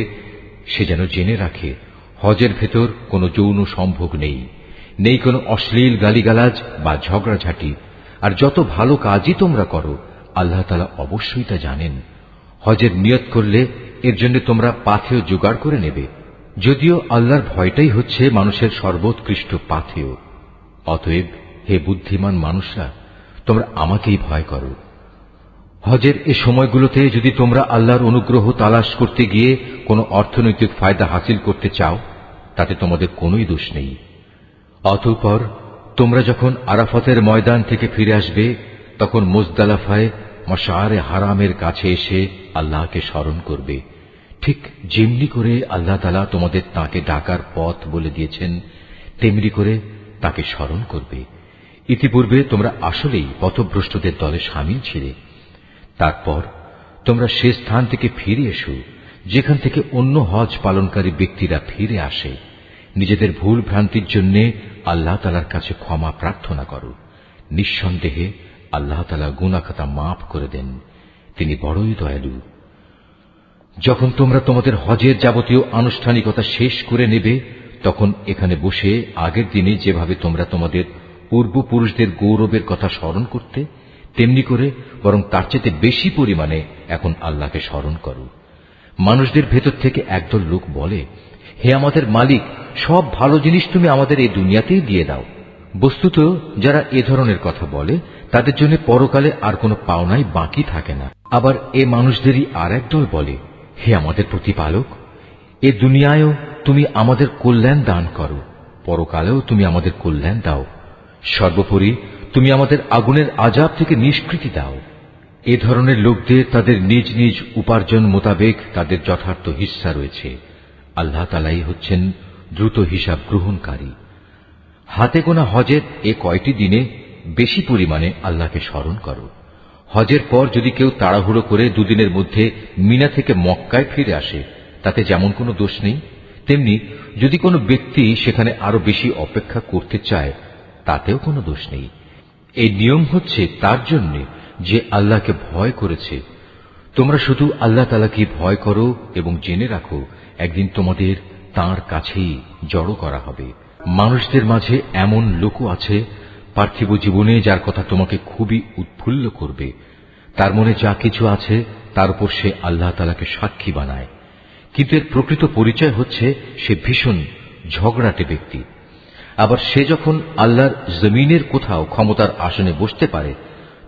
Speaker 1: সে যেন জেনে রাখে, হজের ভেতর কোনো যৌন সম্ভোগ নেই, নেই কোনো অশ্লীল গালিগালাজ বা ঝগড়াঝাটি। আর যত ভালো কাজই তোমরা করো আল্লাহ তাআলা অবশ্যই তা জানেন। হজের নিয়ত করলে এর জন্য তোমরা পাথেয় জোগাড় করে নেবে, যদিও আল্লাহর ভয়টাই হচ্ছে মানুষের সর্বোৎকৃষ্ট পাথেয়। অতএব হে বুদ্ধিমান মানুষরা, তোমরা আমাকেই ভয় করো। হজের এ সময়গুলোতে যদি তোমরা আল্লাহর অনুগ্রহ তালাশ করতে গিয়ে কোনো অর্থনৈতিক ফায়দা হাসিল করতে চাও তাতে তোমাদের কোনোই দোষ নেই। অতঃপর তোমরা যখন আরাফাতের ময়দান থেকে ফিরে আসবে তখন মুজদালিফায় মাশআরে হারামের কাছে এসে আল্লাহকে স্মরণ করবে, ঠিক যেমনি করে আল্লাহ তাআলা তোমাদের তাকে ডাকার পথ বলে দিয়েছেন তেমনি করে তাকে স্মরণ করবে। ইতিপূর্বে তোমরা আসলেই পথভ্রষ্টদের দলে শামিল ছিলে। তারপর তোমরা সে স্থান থেকে ফিরে এসো যেখান থেকে অন্য হজ পালনকারী ব্যক্তিরা ফিরে আসে। নিজেদের ভুল ভ্রান্তির জন্য আল্লাহ তাআলার কাছে ক্ষমা প্রার্থনা করো। নিঃসন্দেহে আল্লাহ তাআলা গুনাহ খাতা মাফ করে দেন, তিনি বড়ই দয়ালু। যখন তোমরা তোমাদের হজের যাবতীয় আনুষ্ঠানিকতা শেষ করে নেবে, তখন এখানে বসে আগের দিনে যেভাবে তোমরা তোমাদের পূর্বপুরুষদের গৌরবের কথা স্মরণ করতে, তেমনি করে বরং তার চেয়ে বেশি পরিমাণে এখন আল্লাহকে স্মরণ করো। মানুষদের ভেতর থেকে একদল লোক বলে, হে আমাদের মালিক, সব ভালো জিনিস তুমি আমাদের এই দুনিয়াতেই দিয়ে দাও। বস্তুত যারা এ ধরনের কথা বলে তাদের জন্য পরকালে আর কোনো পাওনাই বাকি থাকে না। আবার এ মানুষদেরই আর একদল বলে, হে আমাদের প্রতিপালক, এ দুনিয়ায়ও তুমি আমাদের কল্যাণ দান করো, পরকালেও তুমি আমাদের কল্যাণ দাও, সর্বোপরি তুমি আমাদের আগুনের আযাব থেকে নিষ্কৃতি দাও। এ ধরনের লোকদের তাদের নিজ নিজ উপার্জন মোতাবেক তাদের যথার্থ হিস্সা রয়েছে। আল্লাহ তাআলাই হচ্ছেন দ্রুত হিসাব গ্রহণকারী। হাতে গোনা হজের এ কয়টি দিনে বেশি পরিমাণে আল্লাহকে স্মরণ করো। হজের পর যদি কেউ তাড়াহুড়ো করে দুদিনের মধ্যে মিনা থেকে মক্কায় ফিরে আসে, তাতে যেমন কোনো দোষ নেই, তেমনি যদি কোনো ব্যক্তি সেখানে আরো বেশি অপেক্ষা করতে চায়, তাতেও কোনো দোষ নেই। এই নিয়ম হচ্ছে তার জন্য যে আল্লাহকে ভয় করেছে। তোমরা শুধু আল্লাহ তাআলাকে ভয় করো এবং জেনে রাখো একদিন তোমাদের তাঁর কাছেই জড়ো করা হবে। মানুষদের মাঝে এমন লোকও আছে পার্থিব জীবনে যার কথা তোমাকে খুবই উৎফুল্ল করবে। তার মনে যা কিছু আছে তার উপর সে আল্লাহ তাআলাকে সাক্ষী বানায়, কিন্তু এর প্রকৃত পরিচয় হচ্ছে সে ভীষণ ঝগড়াটে ব্যক্তি। আবার সে যখন আল্লাহর জমিনের কোথাও ক্ষমতার আসনে বসতে পারে,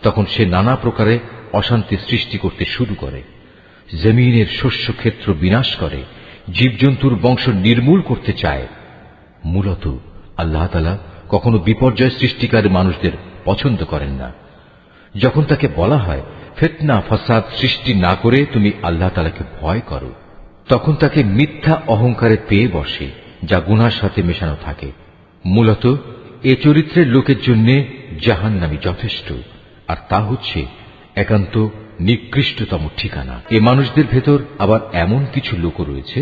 Speaker 1: তখন সে নানা প্রকারে অশান্তি সৃষ্টি করতে শুরু করে, জমিনের শস্য ক্ষেত্র বিনাশ করে, জীবজন্তুর বংশ নির্মূল করতে চায়। মূলত আল্লাহ তাআলা কখনো বিপর্যয় সৃষ্টিকারী মানুষদের পছন্দ করেন না। যখন তাকে বলা হয় ফিতনা ফাসাদ সৃষ্টি না করে তুমি আল্লাহ তাআলাকে ভয় করো, তখন তাকে মিথ্যা অহংকারে পেয়ে বসে, যা গুনাহর সাথে মেশানো থাকে। মূলত এ চরিত্রের লোকের জন্য জাহান্নামী যথেষ্ট, আর তা হচ্ছে একান্ত নিকৃষ্টতম ঠিকানা। এ মানুষদের ভেতর আবার এমন কিছু লোক রয়েছে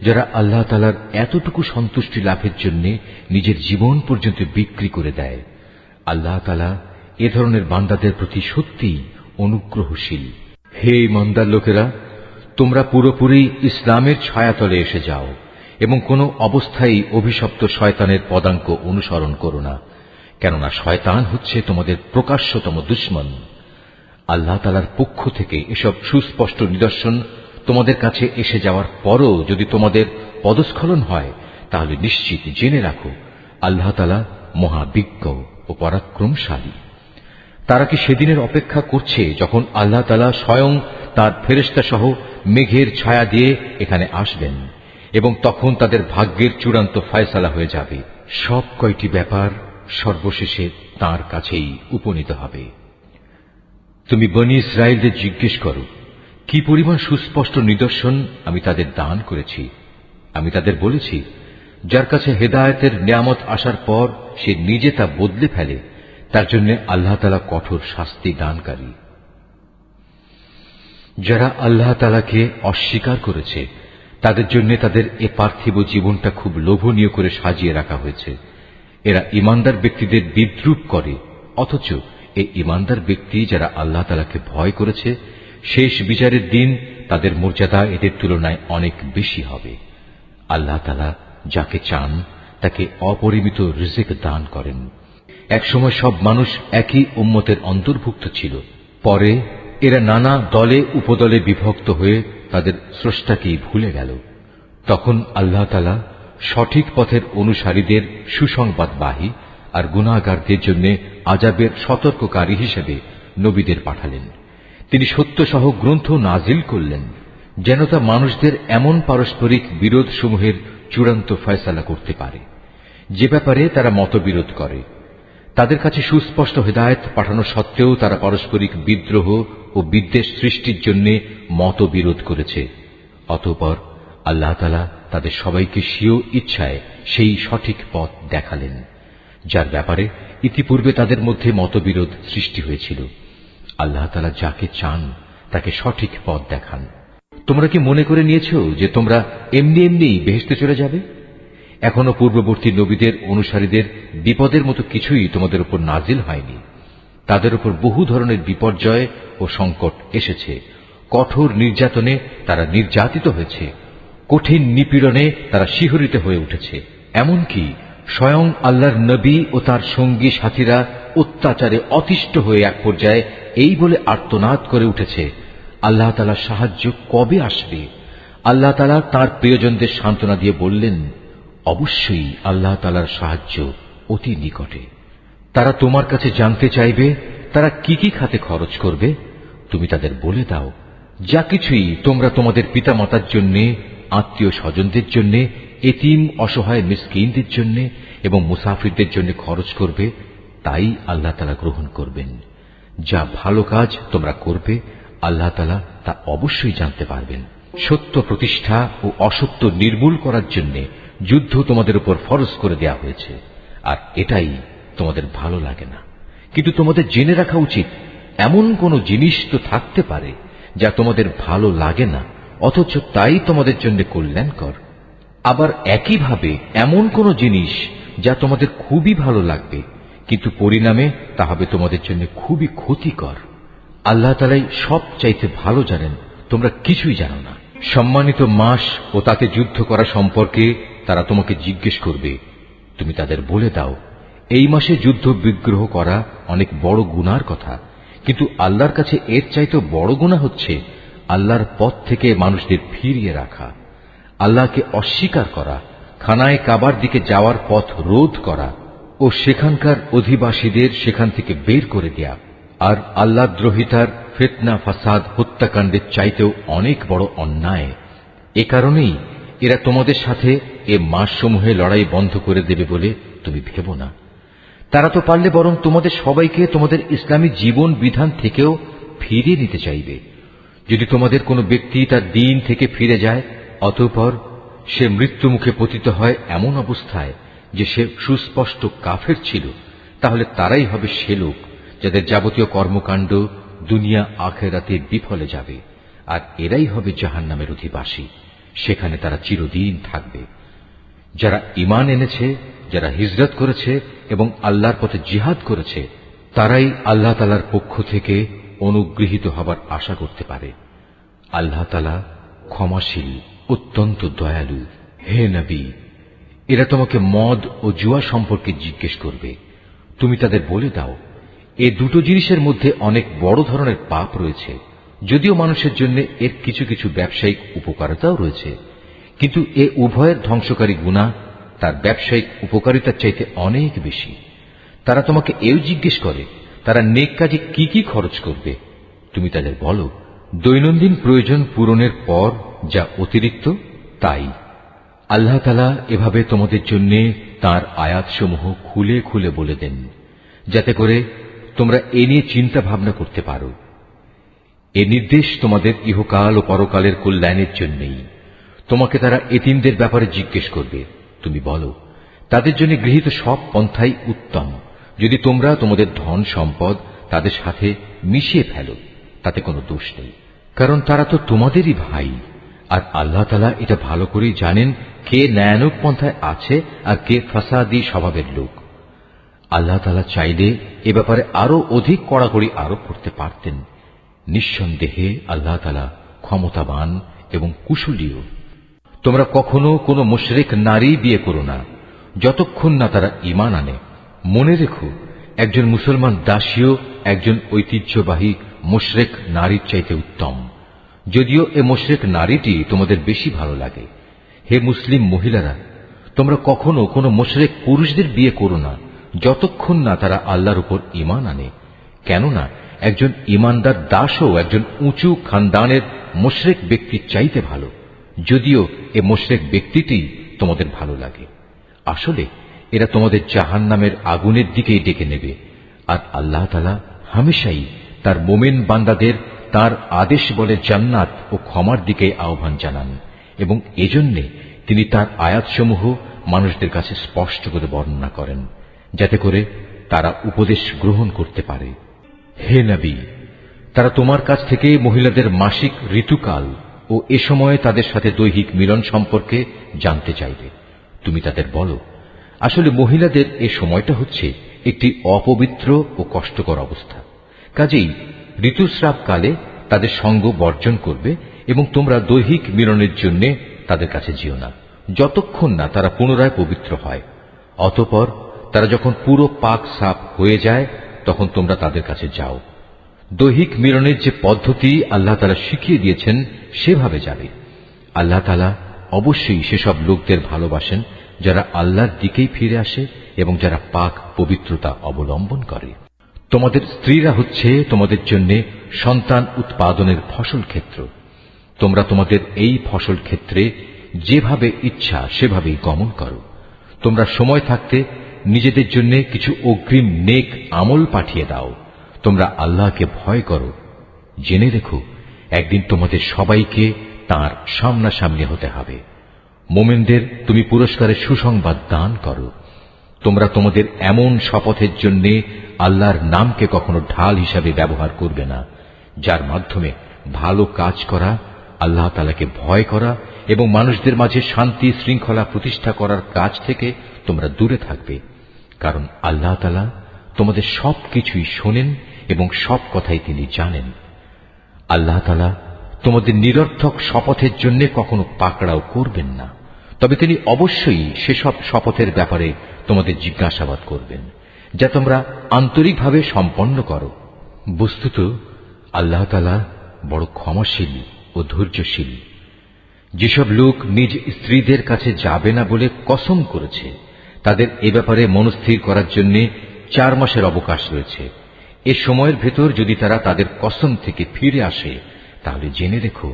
Speaker 1: যারা আল্লাহ তাআলার এতটুকু সন্তুষ্টি লাভের জন্য নিজের জীবন পর্যন্ত বিক্রি করে দেয়। আল্লাহ তাআলা এ ধরনের বান্দাদের প্রতি সত্যিই অনুগ্রহশীল। হে ইমানদার লোকেরা, তোমরা পুরোপুরি ইসলামের ছায়াতলে এসে যাও এবং কোন অবস্থায় অভিশপ্ত শয়তানের পদাঙ্ক অনুসরণ করো না, কেননা শয়তান হচ্ছে তোমাদের প্রকাশ্যতম দুশমন। আল্লাহ তাআলার পক্ষ থেকে এসব সুস্পষ্ট নিদর্শন তোমাদের কাছে এসে যাওয়ার পরও যদি তোমাদের পদস্খলন হয়, তাহলে নিশ্চিত জেনে রাখো আল্লাহ তাআলা মহাবিজ্ঞ ও পরাক্রমশালী। তারা কি সেদিনের অপেক্ষা করছে যখন আল্লাহ তাআলা স্বয়ং তার ফেরেশতা সহ মেঘের ছায়া দিয়ে এখানে আসবেন এবং তখন তাদের ভাগ্যের চূড়ান্ত ফয়সালা হয়ে যাবে। সব কয়টি ব্যাপার সর্বশেষে তাঁর কাছেই উপনীত হবে। তুমি বনী ইসরায়েলদের জিজ্ঞেস করো, কি পরিমাণ সুস্পষ্ট নিদর্শন আমি তাদের দান করেছি। আমি তাদের বলেছি, যার কাছে হেদায়েতের নিয়ামত আসার পর সে নিজে তা বদলে ফেলে, তার জন্য আল্লাহ তাআলা কঠোর শাস্তি দানকারী। যারা আল্লাহ তাআলাকে অস্বীকার করেছে তাদের জন্য তাদের এ পার্থিব জীবনটা খুব লোভনীয় করে সাজিয়ে রাখা হয়েছে। এরা ঈমানদার ব্যক্তিদের বিদ্রূপ করে, অথচ এই ঈমানদার ব্যক্তি যারা আল্লাহ তাআলাকে ভয় করেছে, শেষ বিচারের দিন তাদের মর্যাদা এদের তুলনায় অনেক বেশি হবে। আল্লাহ তাআলা যাকে চান তাকে অপরিমিত রিজিক দান করেন। একসময় সব মানুষ একই উম্মতের অন্তর্ভুক্ত ছিল, পরে এরা নানা দলে উপদলে বিভক্ত হয়ে তাদের স্রষ্টাকেই ভুলে গেল। তখন আল্লাহ তাআলা সঠিক পথের অনুসারীদের সুসংবাদবাহী আর গুনাহগারদের জন্য আযাবের সতর্ককারী হিসেবে নবীদের পাঠালেন। তিনি সত্যসহ গ্রন্থ নাজিল করলেন, যেন তা মানুষদের এমন পারস্পরিক বিরোধ সমূহের চূড়ান্ত ফয়সালা করতে পারে যে ব্যাপারে তারা মতবিরোধ করে। তাদের কাছে সুস্পষ্ট হেদায়েত পাঠানো সত্ত্বেও তারা পারস্পরিক বিদ্রোহ ও বিদ্বেষ সৃষ্টির জন্য মতবিরোধ করেছে। অতঃপর আল্লাহ তাআলা তাদের সবাইকে স্বীয় ইচ্ছায় সেই সঠিক পথ দেখালেন, যার ব্যাপারে ইতিপূর্বে তাদের মধ্যে মতবিরোধ সৃষ্টি হয়েছিল। আল্লাহ তাআলা যাকে চান তাকে সঠিক পথ দেখান। তোমরা কি মনে করে নিয়েছ যে তোমরা এমনি এমনি বেহেশতে চলে যাবে? এখনো পূর্ববর্তী নবীদের অনুসারীদের বিপদের মতো কিছুই তোমাদের উপর নাজিল হয়নি। তাদের উপর বহু ধরনের বিপর্যয় ও সংকট এসেছে। কঠোর নির্যাতনে তারা নির্যাতিত হয়েছে, কঠিন নিপীড়নে তারা শিহরিত হয়ে উঠেছে। এমনকি স্বয়ং আল্লাহর নবী ও তার সঙ্গী সাথীরা অত্যাচারে অতিষ্ঠ হয়ে এক পর্যায়ে এই বলে আর্তনাদ করে উঠেছে, আল্লাহ তাআলার সাহায্য কবে আসবে? আল্লাহ তাআলা তাঁর প্রিয়জনদের সান্ত্বনা দিয়ে বললেন, অবশ্যই আল্লাহ তাআলার সাহায্য অতি নিকটে। তারা তোমার কাছে জানতে চাইবে তারা কি কি খাতে খরচ করবে। তুমি তাদের বলে দাও, যা কিছুই তোমরা তোমাদের পিতামাতার জন্য, আত্মীয় স্বজনদের জন্য, এতিম অসহায় মিসকিনদের জন্য এবং মুসাফিরদের জন্য খরচ করবে, তাই আল্লাহ তাআলা গ্রহণ করবেন। যা ভালো কাজ তোমরা করবে আল্লাহ তাআলা তা অবশ্যই জানতে পারবেন। সত্য প্রতিষ্ঠা ও অসত্য নির্মূল করার জন্য যুদ্ধ তোমাদের উপর ফরজ করে দেয়া হয়েছে, আর এটাই তোমাদের ভালো লাগে না। কিন্তু তোমাদের জেনে রাখা উচিত, এমন কোন জিনিস তো থাকতে পারে যা তোমাদের ভালো লাগে না, অথচ তাই তোমাদের জন্য কল্যাণকর। আবার একইভাবে এমন কোন জিনিস যা তোমাদের খুবই ভালো লাগবে, কিন্তু পরিণামে তা হবে তোমাদের জন্য খুবই ক্ষতিকর। আল্লাহ তাআলাই সব চাইতে ভালো জানেন, তোমরা কিছুই জানো না। সম্মানিত মাস ও তাতে যুদ্ধ করা সম্পর্কে তারা তোমাকে জিজ্ঞেস করবে। তুমি তাদের বলে দাও, এই মাসে যুদ্ধ বিগ্রহ করা অনেক বড় গুনার কথা, কিন্তু আল্লাহর কাছে এর চাইতে বড় গুনাহ হচ্ছে আল্লাহর পথ থেকে মানুষদের ফিরিয়ে রাখা, আল্লাহকে অস্বীকার করা, খানায়ে কাবার দিকে যাওয়ার পথ রোধ করা ও সেখানকার অধিবাসীদের সেখান থেকে বের করে দেয়া। আর আল্লাহ দ্রোহিতার ফিতনা, ফাসাদ, হত্যাকাণ্ডের চাইতেও অনেক বড় অন্যায়। এ কারণেই এরা তোমাদের সাথে এ মাসসমূহে লড়াই বন্ধ করে দেবে বলে তুমি ভেবো না। তারা তো পারলে বরং তোমাদের সবাইকে তোমাদের ইসলামী জীবন বিধান থেকেও ফিরিয়ে নিতে চাইবে। যদি তোমাদের কোনো ব্যক্তি তার দিন থেকে ফিরে যায়, অতঃপর সে মৃত্যু মুখে পতিত হয় এমন অবস্থায় যে সে সুস্পষ্ট কাফের ছিল, তাহলে তারাই হবে সে লোক যাদের যাবতীয় কর্মকাণ্ড দুনিয়া আখেরাতে বিফলে যাবে, আর এরাই হবে জাহান্নামের অধিবাসী। সেখানে তারা চিরদিন থাকবে। যারা ঈমান এনেছে, যারা হিজরত করেছে এবং আল্লাহর পথে জিহাদ করেছে, তারাই আল্লাহ তাআলার পক্ষ থেকে অনুগৃহীত হবার আশা করতে পারে। আল্লাহ তাআলা ক্ষমাশীল, অত্যন্ত দয়ালু। হে নবী, এরা তোমাকে মদ ও জুয়া সম্পর্কে জিজ্ঞেস করবে। তুমি তাদের বলে দাও, এই দুটো জিনিসের মধ্যে অনেক বড় ধরনের পাপ রয়েছে। যদিও মানুষের জন্য এর কিছু কিছু ব্যবসায়িক উপকারিতাও রয়েছে, কিন্তু এ উভয়ের ধ্বংসকারী গুনাহ তার ব্যবসায়িক উপকারিতার চাইতে অনেক বেশি। তারা তোমাকে এও জিজ্ঞেস করে তারা নেক কাজে কি কি খরচ করবে। তুমি তাদের বলো, দৈনন্দিন প্রয়োজন পূরণের পর যা অতিরিক্ত তাই। আল্লাহ তাআলা এভাবে তোমাদের জন্য তাঁর আয়াতসমূহ খুলে খুলে বলে দেন, যাতে করে তোমরা এ নিয়ে চিন্তা ভাবনা করতে পারো। এ নির্দেশ তোমাদের ইহকাল ও পরকালের কল্যাণের জন্যই। তোমাকে তারা এতিমদের ব্যাপারে জিজ্ঞেস করবে। তুমি বলো, তাদের জন্য গৃহীত সব পন্থাই উত্তম। যদি তোমরা তোমাদের ধন সম্পদ তাদের সাথে মিশিয়ে ফেলো, তাতে কোনো দোষ নেই, কারণ তারা তো তোমাদেরই ভাই। আর আল্লাহ তাআলা এটা ভালো করেই জানেন কে ন্যায়ানুগ পন্থায় আছে আর কে ফাসাদি স্বভাবের লোক। আল্লাহ তাআলা চাইলে এ ব্যাপারে আরো অধিক কড়াকড়ি আরোপ করতে পারতেন। নিঃসন্দেহে আল্লাহ তাআলা ক্ষমতাবান এবং কুশলীও। তোমরা কখনো কোনো মুশরিক নারী বিয়ে করো না, যতক্ষণ না তারা ঈমান আনে। মনে রেখো, একজন মুসলমান দাসীও একজন ঐতিহ্যবাহী মুশরিক নারীর চাইতে উত্তম, যদিও এ মুশরিক নারীটি তোমাদের বেশি ভালো লাগে। হে মুসলিম মহিলারা, তোমরা কখনো কোনো মুশরিক পুরুষদের বিয়ে করো না, যতক্ষণ না তারা আল্লাহর উপর ঈমান আনে। কেননা একজন ঈমানদার দাসও একজন উঁচু খানদানের মুশরিক ব্যক্তির চাইতে ভালো, যদিও এ মুশরিক ব্যক্তিটি তোমাদের ভালো লাগে। আসলে এরা তোমাদের জাহান্নামের আগুনের দিকেই ডেকে নেবে। আর আল্লাহ তাআলা হামেশাই তার মুমিন বান্দাদের তার আদেশ বলে জান্নাত ও ক্ষমার দিকে আহ্বান জানান, এবং এজন্যে তিনি তার আয়াতসমূহ মানুষদের কাছে স্পষ্ট করে বর্ণনা করেন, যাতে করে তারা উপদেশ গ্রহণ করতে পারে। হে নবী, তারা তোমার কাছ থেকে মহিলাদের মাসিক ঋতুকাল ও এ সময়ে তাদের সাথে দৈহিক মিলন সম্পর্কে জানতে চাইবে। তুমি তাদের বলো, আসলে মহিলাদের এ সময়টা হচ্ছে একটি অপবিত্র ও কষ্টকর অবস্থা। কাজেই ঋতুস্রাবকালে তাদের সঙ্গ বর্জন করবে এবং তোমরা দৈহিক মিলনের জন্য তাদের কাছে যেও না, যতক্ষণ না তারা পুনরায় পবিত্র হয়। অতঃপর তারা যখন পুরো পাক সাফ হয়ে যায় তখন তোমরা তাদের কাছে যাও। দৈহিক মিলনের যে পদ্ধতি আল্লাহ তাআলা শিখিয়ে দিয়েছেন সেভাবে যাবে। আল্লাহ তাআলা অবশ্যই সেসব লোকদের ভালোবাসেন যারা আল্লাহর দিকেই ফিরে আসে এবং যারা পাক পবিত্রতা অবলম্বন করে। তোমাদের স্ত্রীরা হচ্ছে তোমাদের জন্য সন্তান উৎপাদনের ফসল ক্ষেত্র। তোমরা তোমাদের এই ফসল ক্ষেত্রে যেভাবে ইচ্ছা সেভাবেই গমন করো। তোমরা সময় থাকতে নিজেদের জন্য কিছু অগ্রিম নেক আমল পাঠিয়ে দাও। তোমরা আল্লাহকে ভয় করো। জেনে রেখো, একদিন তোমাদের সবাইকে তাঁর সামনাসামনি হতে হবে। মোমেনদের তুমি পুরস্কারের সুসংবাদ দান করো। তোমরা তোমাদের এমন শপথের জন্য আল্লাহর নামকে কখনো ঢাল হিসাবে ব্যবহার করবে না, যার মাধ্যমে ভালো কাজ করা, আল্লাহ তাআলাকে ভয় করা এবং মানুষদের মাঝে শান্তি শৃঙ্খলা প্রতিষ্ঠা করার কাজ থেকে তোমরা দূরে থাকবে। কারণ আল্লাহ তাআলা তোমাদের সবকিছুই শোনেন এবং সব কথাই তিনি জানেন। আল্লাহ তাআলা তোমাদের নিরর্থক শপথের জন্য কখনো পাকড়াও করবেন না, তবে তিনি অবশ্যই সেসব শপথের ব্যাপারে তোমাদের জিজ্ঞাসাবাদ করবেন, যা তোমরা আন্তরিকভাবে সম্পন্ন করো। বস্তুত আল্লাহ তাআলা বড় ক্ষমাশীল ও ধৈর্যশীল। যেসব লোক নিজ স্ত্রীদের কাছে যাবে না বলে কসম করেছে, তাদের এ ব্যাপারে মনস্থির করার জন্য 4 মাসের অবকাশ রয়েছে। এ সময়ের ভেতর যদি তারা তাদের কসম থেকে ফিরে আসে, তাহলে জেনে রেখো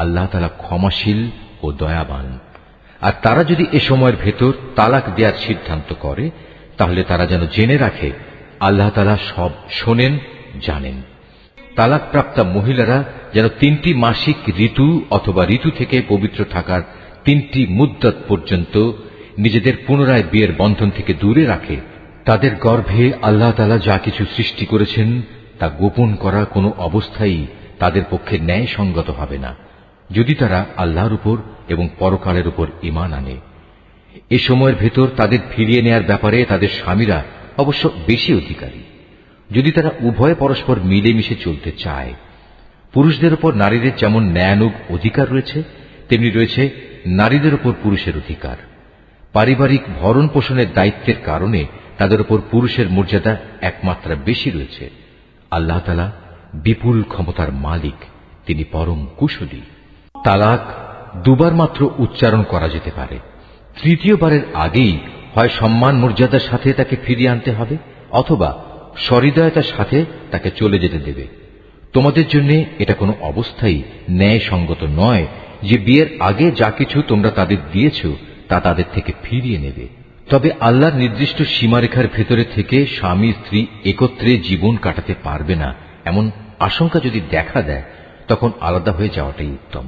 Speaker 1: আল্লাহ তাআলা ক্ষমাশীল ও দয়াবান। আর তারা যদি এ সময়ের ভেতর তালাক দেওয়ার সিদ্ধান্ত করে, তাহলে তারা যেন জেনে রাখে আল্লাহ তাআলা সব শোনেন, জানেন। তালাকপ্রাপ্তা মহিলারা যেন 3টি মাসিক ঋতু অথবা ঋতু থেকে পবিত্র থাকার 3টি মুদ্দত পর্যন্ত নিজেদের পুনরায় বিয়ের বন্ধন থেকে দূরে রাখে। তাদের গর্ভে আল্লাহ তাআলা যা কিছু সৃষ্টি করেছেন তা গোপন করা কোনো অবস্থায় তাদের পক্ষে ন্যায়সঙ্গত হবে না, যদি তারা আল্লাহর উপর এবং পরকালের উপর ঈমান আনে। এ সময়ের ভেতর তাদের ফিরিয়ে নেয়ার ব্যাপারে তাদের স্বামীরা অবশ্য বেশি অধিকারী, যদি তারা উভয়ে পরস্পর মিলেমিশে চলতে চায়। পুরুষদের উপর নারীদের যেমন ন্যায়ানুগ অধিকার রয়েছে, তেমনি রয়েছে নারীদের উপর পুরুষের অধিকার। পারিবারিক ভরণ পোষণের দায়িত্বের কারণে তাদের উপর পুরুষের মর্যাদা একমাত্রা বেশি রয়েছে। আল্লাহ তাআলা বিপুল ক্ষমতার মালিক, তিনি পরম কুশলী। তালাক 2 বার মাত্র উচ্চারণ করা যেতে পারে। তৃতীয়বারের আগেই হয় সম্মান মর্যাদার সাথে তাকে ফিরিয়ে আনতে হবে, অথবা সহৃদয়তার সাথে তাকে চলে যেতে দেবে। তোমাদের জন্য এটা কোনো অবস্থায় ন্যায়সঙ্গত নয় যে বিয়ের আগে যা কিছু তোমরা তাদের দিয়েছ তা তাদের থেকে ফিরিয়ে নেবে। তবে আল্লাহর নির্দিষ্ট সীমারেখার ভেতরে থেকে স্বামী স্ত্রী একত্রে জীবন কাটাতে পারবে না এমন আশঙ্কা যদি দেখা দেয়, তখন আলাদা হয়ে যাওয়াটাই উত্তম।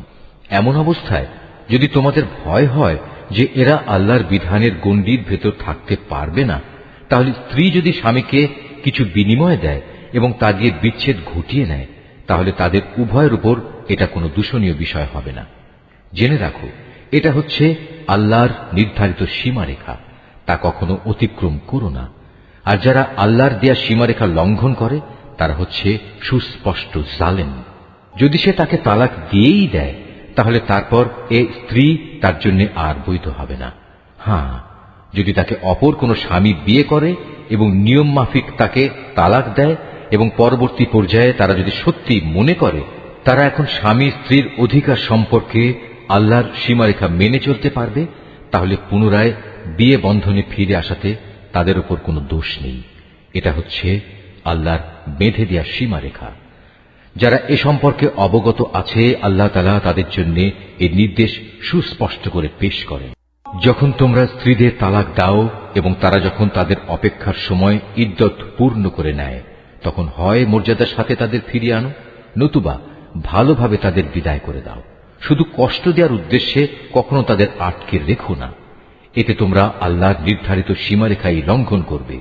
Speaker 1: এমন অবস্থায় যদি তোমাদের ভয় হয় যে এরা আল্লাহর বিধানের গণ্ডির ভেতর থাকতে পারবে না, তাহলে স্ত্রী যদি স্বামীকে কিছু বিনিময় দেয় এবং তা দিয়ে বিচ্ছেদ ঘটিয়ে নেয়, তাহলে তাদের উভয়ের উপর এটা কোনো দূষণীয় বিষয় হবে না। জেনে রাখো, এটা হচ্ছে আল্লাহর নির্ধারিত সীমারেখা, তা কখনো অতিক্রম করো না। আর যারা আল্লাহর দেয়া সীমারেখা লঙ্ঘন করে তারা হচ্ছে সুস্পষ্ট জালেম। যদি সে তাকে তালাক দিয়েই দেয়, তাহলে তারপর এ স্ত্রী তার জন্য আর বৈধ হবে না। হ্যাঁ, যদি তাকে অপর কোনো স্বামী বিয়ে করে এবং নিয়ম মাফিক তাকে তালাক দেয় এবং পরবর্তী পর্যায়ে তারা যদি সত্যি মনে করে তারা এখন স্বামী স্ত্রীর অধিকার সম্পর্কে আল্লাহর সীমারেখা মেনে চলতে পারবে, তাহলে পুনরায় বিয়ে বন্ধনে ফিরে আসাতে তাদের উপর কোনো দোষ নেই। এটা হচ্ছে আল্লাহর বেঁধে দেয়া সীমারেখা। যারা এ সম্পর্কে অবগত আছে, আল্লাহ তাআলা তাদের জন্য এই নির্দেশ সুস্পষ্ট করে পেশ করেন। যখন তোমরা স্ত্রীদের তালাক দাও এবং তারা যখন তাদের অপেক্ষার সময় ইদ্দত পূর্ণ করে নেয়, তখন হয় মর্যাদার সাথে তাদের ফিরিয়ে আনো, নতুবা ভালোভাবে তাদের বিদায় করে দাও। শুধু কষ্ট দেওয়ার উদ্দেশ্যে কখনো তাদের আটকে রেখো না। এতে তোমরা আল্লাহর নির্ধারিত সীমারেখাই লঙ্ঘন করবে।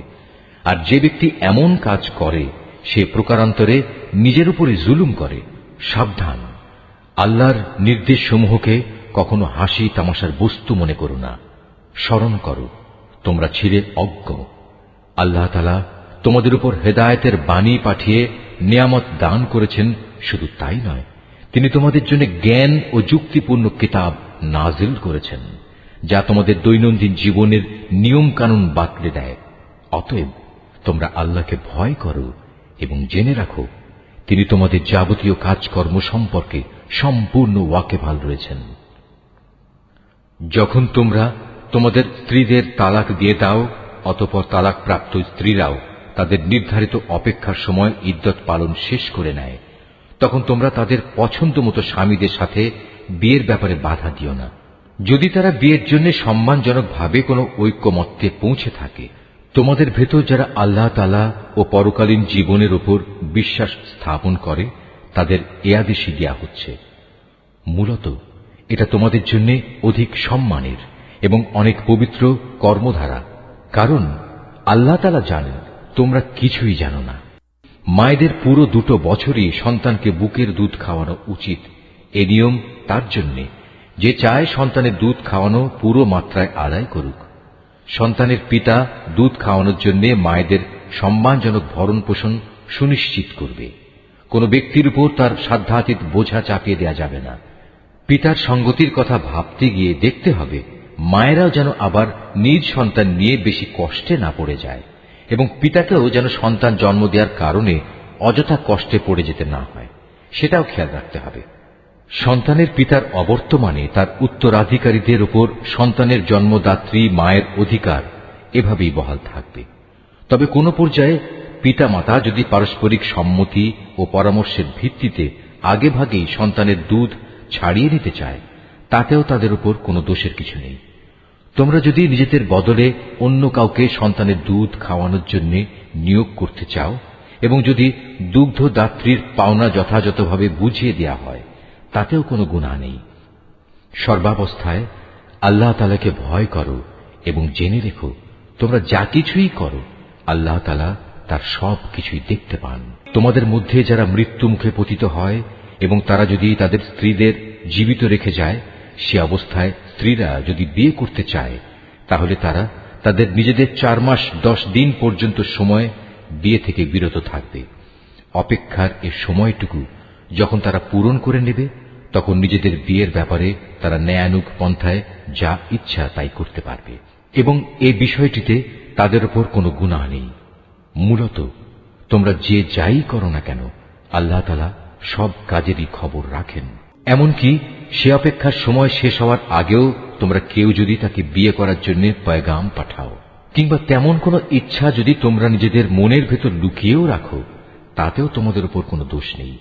Speaker 1: আর যে ব্যক্তি এমন কাজ করে সে প্রকারান্তরে নিজের উপরে জুলুম করে। সাবধান, আল্লাহর নির্দেশসমূহকে কখনো হাসি তামাশার বস্তু মনে করো না। স্মরণ করো তোমরা ছিলে অজ্ঞ। আল্লাহ তাআলা তোমাদের উপর হেদায়েতের বাণী পাঠিয়ে নিয়ামত দান করেছেন। শুধু তাই নয়, তিনি তোমাদের জন্য জ্ঞান ও যুক্তিপূর্ণ কিতাব নাজিল করেছেন, যা তোমাদের দৈনন্দিন জীবনের নিয়ম কানুন বাতলে দেয়। অতএব তোমরা আল্লাহকে ভয় করো এবং জেনে রাখো তিনি তোমাদের যাবতীয় কাজকর্ম সম্পর্কে সম্পূর্ণ ওয়াকিবহাল রয়েছেন। যখন তোমরা তোমাদের স্ত্রীদের তালাক দিয়ে দাও, অতঃপর তালাক প্রাপ্ত স্ত্রীরাও তাদের নির্ধারিত অপেক্ষার সময় ইদ্যত পালন শেষ করে নেয়, তখন তোমরা তাদের পছন্দ মতো স্বামীদের সাথে বিয়ের ব্যাপারে বাধা দিও না। যদি তারা বিয়ের জন্য সম্মানজনকভাবে কোনো ঐক্যমত্যে পৌঁছে থাকে, তোমাদের ভেতর যারা আল্লাহ তাআলা ও পরকালীন জীবনের উপর বিশ্বাস স্থাপন করে তাদের এ আদেশই দেয়া হচ্ছে। মূলত এটা তোমাদের জন্য অধিক সম্মানের এবং অনেক পবিত্র কর্মধারা, কারণ আল্লাহ তাআলা জানেন তোমরা কিছুই জানো না। মায়েদের পুরো 2 বছরই সন্তানকে বুকের দুধ খাওয়ানো উচিত। এ নিয়ম তার জন্য যে চায় সন্তানের দুধ খাওয়ানো পুরো মাত্রায় আদায় করুক। সন্তানের পিতা দুধ খাওয়ানোর জন্য মায়েদের সম্মানজনক ভরণ পোষণ সুনিশ্চিত করবে। কোন ব্যক্তির উপর তার সাধ্যাতীত বোঝা চাপিয়ে দেয়া যাবে না। পিতার সঙ্গতির কথা ভাবতে গিয়ে দেখতে হবে মায়েরাও যেন আবার নিজ সন্তান নিয়ে বেশি কষ্টে না পড়ে যায়, এবং পিতাকেও যেন সন্তান জন্ম দেওয়ার কারণে অযথা কষ্টে পড়ে যেতে না হয়, সেটাও খেয়াল রাখতে হবে। সন্তানের পিতার অবর্তমানে তার উত্তরাধিকারীদের উপর সন্তানের জন্মদাত্রী মায়ের অধিকার এভাবেই বহাল থাকবে। তবে কোন পর্যায়ে পিতা মাতা যদি পারস্পরিক সম্মতি ও পরামর্শের ভিত্তিতে আগেভাগেই সন্তানের দুধ ছাড়িয়ে নিতে চায়, তাতেও তাদের উপর কোনো দোষের কিছু নেই। তোমরা যদি নিজেদের বদলে অন্য কাউকে সন্তানের দুধ খাওয়ানোর জন্য নিয়োগ করতে চাও, এবং যদি দুগ্ধদাত্রীর পাওনা যথাযথভাবে বুঝিয়ে দেয়া হয়, তাতেও কোনো গুনাহ নেই। সর্বাবস্থায় আল্লাহ তাআলাকে ভয় করো এবং জেনে রেখো তোমরা যা কিছুই করো আল্লাহ তাআলা তার সব কিছুই দেখতে পান। তোমাদের মধ্যে যারা মৃত্যু মুখে পতিত হয় এবং তারা যদি তাদের স্ত্রীদের জীবিত রেখে যায়, সে অবস্থায় স্ত্রীরা যদি বিয়ে করতে চায়, তাহলে তারা তাদের নিজেদের 4 মাস 10 দিন পর্যন্ত সময় বিয়ে থেকে বিরত থাকবে। অপেক্ষার এ সময়টুকু যখন তারা পূরণ করে নেবে, তখন নিজেদের বিয়ের ব্যাপারে তারা ন্যায়ানুগ পন্থায় যা ইচ্ছা তাই করতে পারবে, এবং এ বিষয়টিতে তাদের উপর কোনো গুনাহ নেই। মূলত তোমরা যে যাই করো না কেন আল্লাহ তাআলা সব কাজেরই খবর রাখেন। এমনকি সে অপেক্ষার সময় শেষ হওয়ার আগেও তোমরা কেউ যদি তাকে বিয়ে করার জন্য পয়গাম পাঠাও, কিংবা তেমন কোনো ইচ্ছা যদি তোমরা নিজেদের মনের ভেতর লুকিয়েও রাখো, তাতেও তোমাদের উপর কোনো দোষ নেই,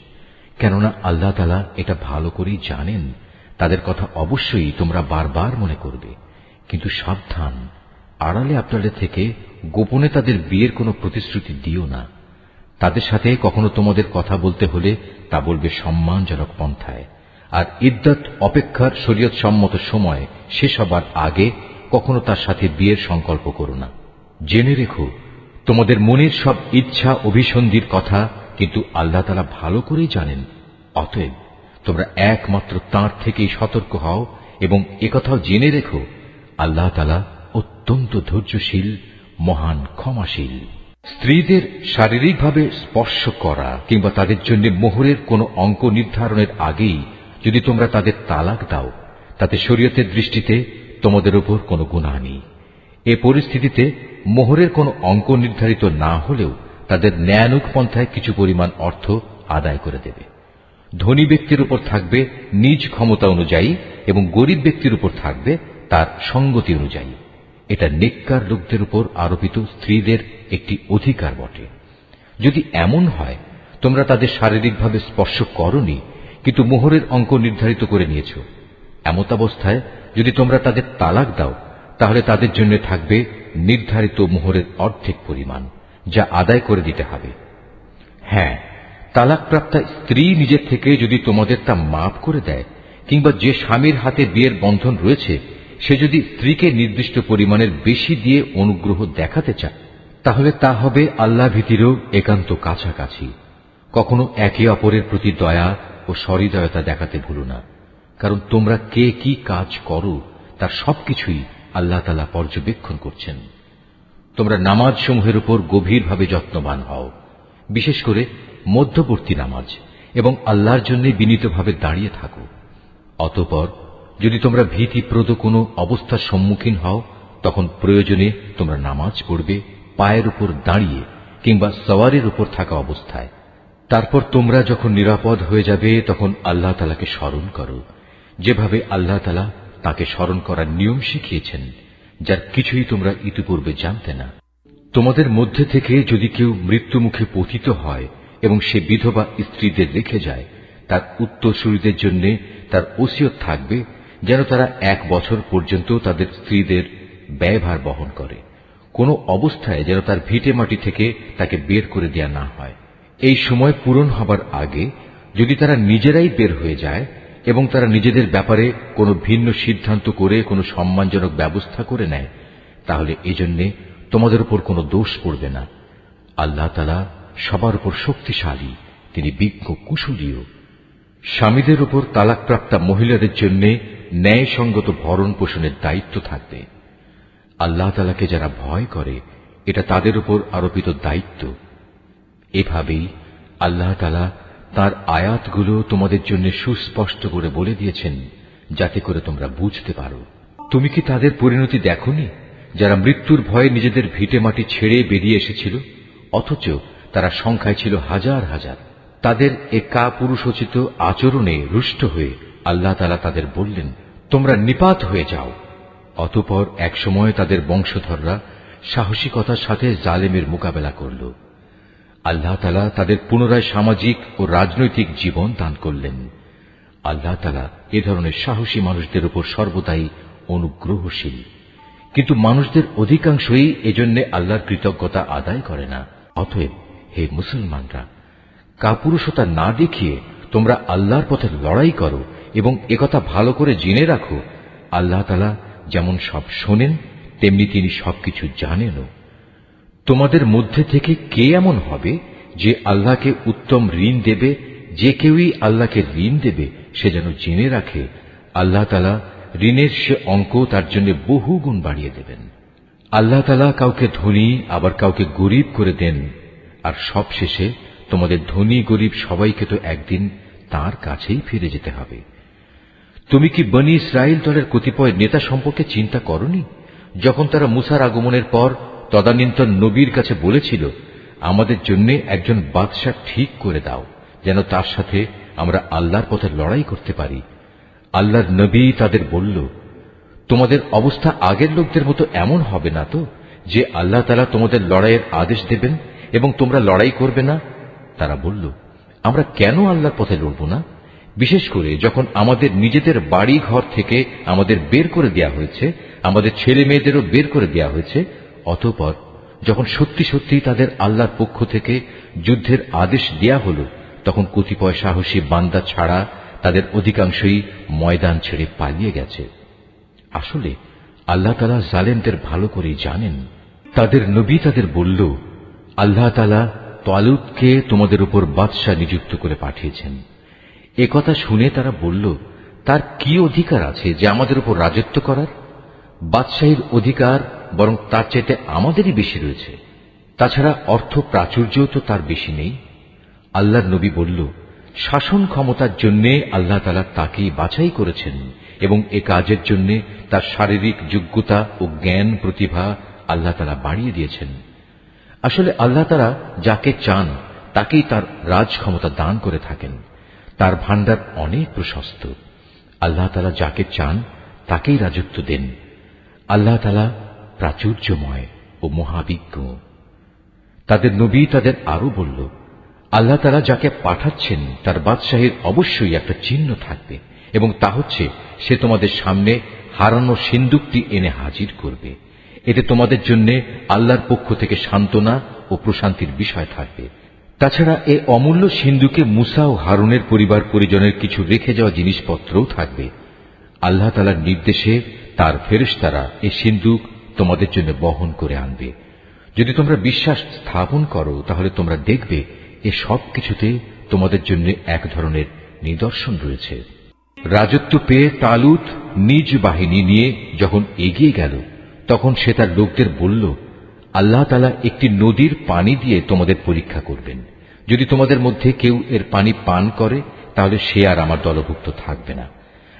Speaker 1: কেননা আল্লাহ তাআলা এটা ভালো করেই জানেন। তাদের কথা অবশ্যই তোমরা বারবার মনে করবে, কিন্তু সাবধান, আড়ালে আবডালে থেকে গোপনে তাদের বিয়ের কোনো প্রতিশ্রুতি দিও না। তাদের সাথে কখনো তোমাদের কথা বলতে হলে তা বলবে সম্মানজনক পন্থায়, আর ইদ্যত অপেক্ষার শরীয়ত সম্মত সময় শেষ হবার আগে কখনো তার সাথে বিয়ের সংকল্প করো না। জেনে রেখো তোমাদের মনের সব ইচ্ছা অভিসন্ধির কথা কিন্তু আল্লাহ তাআলা ভালো করেই জানেন। অতএব তোমরা একমাত্র তাঁর থেকেই সতর্ক হও, এবং একথাও জেনে রেখো আল্লাহ তাআলা অত্যন্ত ধৈর্যশীল, মহান ক্ষমাশীল। স্ত্রীদের শারীরিকভাবে স্পর্শ করা কিংবা তাদের জন্য মোহরের কোনো অঙ্ক নির্ধারণের আগেই যদি তোমরা তাদের তালাক দাও, তাতে শরীয়তের দৃষ্টিতে তোমাদের উপর কোনো গুনাহ নেই। এ পরিস্থিতিতে মোহরের কোনো অঙ্ক নির্ধারিত না হলেও তাদের ন্যায়ানুগ পন্থায় কিছু পরিমাণ অর্থ আদায় করে দেবে। ধনী ব্যক্তির উপর থাকবে নিজ ক্ষমতা অনুযায়ী, এবং গরিব ব্যক্তির উপর থাকবে তার সঙ্গতি অনুযায়ী। এটা নেককার লোকদের উপর আরোপিত স্ত্রীদের একটি অধিকার বটে। যদি এমন হয় তোমরা তাদের শারীরিকভাবে স্পর্শ করনি, কিন্তু মোহরের অঙ্ক নির্ধারিত করে নিয়েছ, এমতাবস্থায় যদি তোমরা তাদের তালাক দাও, তাহলে তাদের জন্য থাকবে নির্ধারিত মোহরের অর্ধেক পরিমাণ, যা আদায় করে দিতে হবে। হ্যাঁ, তালাকপ্রাপ্তা স্ত্রী নিজের থেকে যদি তোমাদের তা মাফ করে দেয়, কিংবা যে স্বামীর হাতে বিয়ের বন্ধন রয়েছে সে যদি স্ত্রীকে নির্দিষ্ট পরিমাণের বেশি দিয়ে অনুগ্রহ দেখাতে চায়, তাহলে তা হবে আল্লাহ ভীতিরও একান্ত কাছাকাছি। কখনো একে অপরের প্রতি দয়া ও সহৃদয়তা দেখাতে ভুলো না, কারণ তোমরা কে কি কাজ করো তার সবকিছুই আল্লাহ তাআলা পর্যবেক্ষণ করছেন। তোমরা নামাজ সমূহের উপর গভীরভাবে যত্নবান হও, বিশেষ করে মধ্যবর্তী নামাজ, এবং আল্লাহর জন্য বিনীতভাবে দাঁড়িয়ে থাকো। অতঃপর যদি তোমরা ভীতিপ্রদ কোনো অবস্থার সম্মুখীন হও, তখন প্রয়োজনে তোমরা নামাজ পড়বে পায়ের উপর দাঁড়িয়ে কিংবা সওয়ারের উপর থাকা অবস্থায়। তারপর তোমরা যখন নিরাপদ হয়ে যাবে, তখন আল্লাহ তাআলাকে স্মরণ করো, যেভাবে আল্লাহ তাআলা তাকে স্মরণ করার নিয়ম শিখিয়েছেন, যার কিছুই তোমরা ইতিপূর্বে জানতে না। তোমাদের মধ্যে থেকে যদি কেউ মৃত্যুমুখে পতিত হয় এবং সে বিধবা স্ত্রীদের রেখে যায়, তার উত্তরসূরিদের জন্য তার ওসিয়ত থাকবে যেন তারা 1 বছর পর্যন্ত তাদের স্ত্রীদের ব্যয়ভার বহন করে, কোনো অবস্থায় যেন তার ভিটে মাটি থেকে তাকে বের করে দেয়া না হয়। এই সময় পূরণ হবার আগে যদি তারা নিজেরাই বের হয়ে যায় এবং তারা নিজেদের ব্যাপারে কোনো ভিন্ন সিদ্ধান্ত করে কোনো সম্মানজনক ব্যবস্থা করে নেয়, তাহলে এজন্য তোমাদের উপর কোনো দোষ পড়বে না। আল্লাহ তাআলা সবার উপর শক্তিশালী, তিনি বিজ্ঞ কুশলীও। স্বামীদের উপর তালাকপ্রাপ্তা মহিলাদের জন্য ন্যায়সঙ্গত ভরণ পোষণের দায়িত্ব থাকবে। আল্লাহ তাআলাকে যারা ভয় করে, এটা তাদের উপর আরোপিত দায়িত্ব। এভাবেই আল্লাহ তাআলা তাঁর আয়াতগুলো তোমাদের জন্য সুস্পষ্ট করে বলে দিয়েছেন, যাতে করে তোমরা বুঝতে পারো। তুমি কি তাদের পরিণতি দেখোনি, যারা মৃত্যুর ভয়ে নিজেদের ভিটে মাটি ছেড়ে বেরিয়ে এসেছিল, অথচ তারা সংখ্যায় ছিল হাজার হাজার। তাদের এ কাপুরুষোচিত আচরণে রুষ্ট হয়ে আল্লাহ তাআলা তাদের বললেন, তোমরা নিপাত হয়ে যাও। অতঃপর একসময় তাদের বংশধররা সাহসিকতার সাথে জালেমের মোকাবেলা করল। আল্লাহ তাআলা তাদের পুনরায় সামাজিক ও রাজনৈতিক জীবন দান করলেন। আল্লাহ তাআলা এ ধরনের সাহসী মানুষদের উপর সর্বদাই অনুগ্রহশীল, কিন্তু মানুষদের অধিকাংশই এজন্য আল্লাহর কৃতজ্ঞতা আদায় করে না। অতএব হে মুসলমানরা, কাপুরুষতা না দেখিয়ে তোমরা আল্লাহর পথে লড়াই করো এবং একথা ভালো করে জেনে রাখো, আল্লাহ তাআলা যেমন সব শোনেন, তেমনি তিনি সবকিছু জানেনও। তোমাদের মধ্যে থেকে কে এমন হবে যে আল্লাহকে উত্তম ঋণ দেবে? যে কেউই আল্লাহকে ঋণ দেবে সে যেন জেনে রাখে, আল্লাহ তাআলা ঋণের সে অঙ্ক তার জন্য বহু গুণ বাড়িয়ে দেবেন। আল্লাহ তাআলা কাউকে ধনী আবার কাউকে গরিব করে দেন, আর সবশেষে তোমাদের ধনী গরিব সবাইকে তো একদিন তার কাছেই ফিরে যেতে হবে। তুমি কি বনী ইসরাইল দলের কতিপয় নেতা সম্পর্কে চিন্তা করনি, যখন তারা মুসার আগমনের পর তদানীন্তন নবীর কাছে বলেছিল, আমাদের জন্য একজন বাদশা ঠিক করে দাও, যেন তার সাথে আমরা আল্লাহর পথে লড়াই করতে পারি। আল্লাহর নবী তাদের বলল, তোমাদের অবস্থা আগের লোকদের মতো এমন হবে না তো, যে আল্লাহ তাআলা তোমাদের লড়াইয়ের আদেশ দেবেন এবং তোমরা লড়াই করবে না? তারা বলল, আমরা কেন আল্লাহর পথে লড়ব না, বিশেষ করে যখন আমাদের নিজেদের বাড়ি ঘর থেকে আমাদের বের করে দেয়া হয়েছে, আমাদের ছেলে মেয়েদেরও বের করে দেয়া হয়েছে। অতঃপর যখন সত্যি সত্যি তাদের আল্লাহর পক্ষ থেকে যুদ্ধের আদেশ দেয়া হল, তখন কতিপয় সাহসী বান্দা ছাড়া তাদের অধিকাংশই ময়দান ছেড়ে পালিয়ে গেছে। আসলে আল্লাহ তাআলা জালেমদের ভালো করেই জানেন। তাদের নবী তাদের বলল, আল্লাহ তাআলা তালুতকে তোমাদের উপর বাদশা নিযুক্ত করে পাঠিয়েছেন। একথা শুনে তারা বলল, তার কি অধিকার আছে যে আমাদের উপর রাজত্ব করার? বাদশাহীর অধিকার বরং তার চাইতে আমাদেরই বেশি রয়েছে। তাছাড়া অর্থ প্রাচুর্যও তো তার বেশি নেই। আল্লাহর নবী বলল, শাসন ক্ষমতার জন্য আল্লাহ তাআলা তাকেই বাছাই করেছেন এবং এ কাজের জন্য তার শারীরিক যোগ্যতা ও জ্ঞান প্রতিভা আল্লাহ তাআলা বাড়িয়ে দিয়েছেন। আসলে আল্লাহ তাআলা যাকে চান তাকেই তার রাজ ক্ষমতা দান করে থাকেন। তার ভান্ডার অনেক প্রশস্ত। আল্লাহ তাআলা যাকে চান তাকেই রাজত্ব দেন। আল্লাহ তাআলা প্রাচুর্যময় ও মহাবিজ্ঞ। তাদের নবী তাদের আরো বলল, আল্লাহ তাআলা যাকে পাঠাচ্ছেন তার বাদশাহীর অবশ্যই একটা চিহ্ন থাকবে, এবং তা হচ্ছে সে তোমাদের সামনে হারানো সিন্দুকটি এনে হাজির করবে। এতে তোমাদের জন্য আল্লাহর পক্ষ থেকে সান্ত্বনা ও প্রশান্তির বিষয় থাকবে। তাছাড়া এ অমূল্য সিন্দুকে মুসা ও হারুনের পরিবার পরিজনের কিছু রেখে যাওয়া জিনিসপত্রও থাকবে। আল্লাহ তাআলার নির্দেশে তার ফেরেশতারা এ সিন্দুক তোমাদের জন্য বহন করে আনবে। যদি তোমরা বিশ্বাস স্থাপন করো, তাহলে তোমরা দেখবে এ সব কিছুতে তোমাদের জন্য এক ধরনের নিদর্শন রয়েছে। রাজত্ব পেয়ে তালুত নিজ বাহিনী নিয়ে যখন এগিয়ে গেল, তখন সে তার লোকদের বলল, আল্লাহ তাআলা একটি নদীর পানি দিয়ে তোমাদের পরীক্ষা করবেন। যদি তোমাদের মধ্যে কেউ এর পানি পান করে, তাহলে সে আর আমার দলভুক্ত থাকবে না,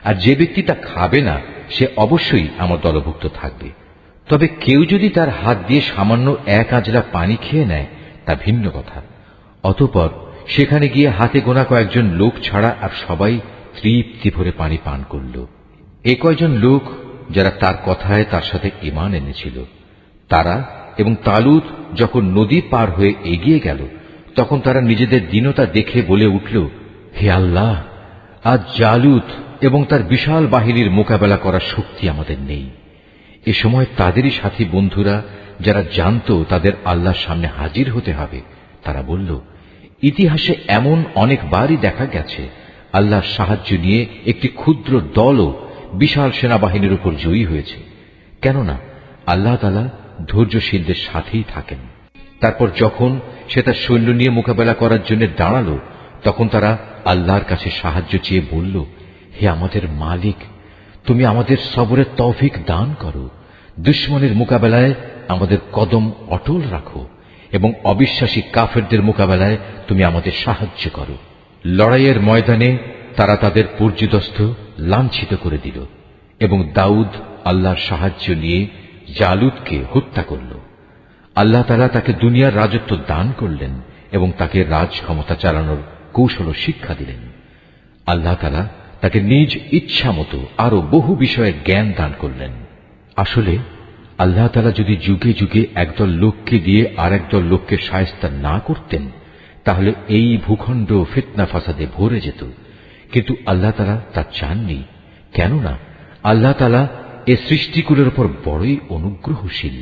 Speaker 1: আর যে ব্যক্তি তা খাবে না সে অবশ্যই আমার দলভুক্ত থাকবে। তবে কেউ যদি তার হাত দিয়ে সামান্য এক আঁজলা পানি খেয়ে নেয়, তা ভিন্ন কথা। অতঃপর সেখানে গিয়ে হাতে গোনা কয়েকজন লোক ছাড়া আর সবাই তৃপ্তি ভরে পানি পান করল। এ কয়জন লোক যারা তার কথায় তার সাথে ঈমান এনেছিল, তারা এবং তালুত যখন নদী পার হয়ে এগিয়ে গেল, তখন তারা নিজেদের দীনতা দেখে বলে উঠল, হে আল্লাহ, আজ জালুত এবং তার বিশাল বাহিনীর মোকাবেলা করার শক্তি আমাদের নেই। এ সময় তাদেরই সাথী বন্ধুরা যারা জানত তাদের আল্লাহর সামনে হাজির হতে হবে, তারা বলল, ইতিহাসে এমন অনেকবারই দেখা গেছে আল্লাহর সাহায্য নিয়ে একটি ক্ষুদ্র দলও বিশাল সেনাবাহিনীর উপর জয়ী হয়েছে। কেননা আল্লাহ তাআলা ধৈর্যশীলদের সাথেই থাকেন। তারপর যখন সে তার সৈন্য নিয়ে মোকাবেলা করার জন্য দাঁড়ালো, তখন তারা আল্লাহর কাছে সাহায্য চেয়ে বলল, হে আমাদের মালিক, তুমি আমাদের সবরের তৌফিক দান করো, দুশমনের মোকাবেলায় আমাদের কদম অটল রাখো এবং অবিশ্বাসী কাফেরদের মোকাবেলায় তুমি আমাদের সাহায্য করো। লড়াইয়ের ময়দানে তারা তাদের পর্যুদস্ত লাঞ্ছিত করে দিল এবং দাউদ আল্লাহর সাহায্য নিয়ে জালুতকে হত্যা করল। আল্লাহ তাআলা তাকে দুনিয়ার রাজত্ব দান করলেন এবং তাকে রাজ ক্ষমতা চালানোর কৌশল শিক্ষা দিলেন। আল্লাহ তাআলা তাকে নিজ ইচ্ছা মতো আরো বহু বিষয়ে জ্ঞান দান করলেন। আসলে আল্লাহ তাআলা যদি যুগে যুগে একদল লোককে দিয়ে আর একদল লোককে শায়েস্তা না করতেন, তাহলে এই ভূখণ্ড ফিতনা ফাসাদে ভরে যেত। কিন্তু আল্লাহ তাআলা তা চাননি, কেননা আল্লাহ তাআলা এ সৃষ্টিকুলের উপর বড়ই অনুগ্রহশীল।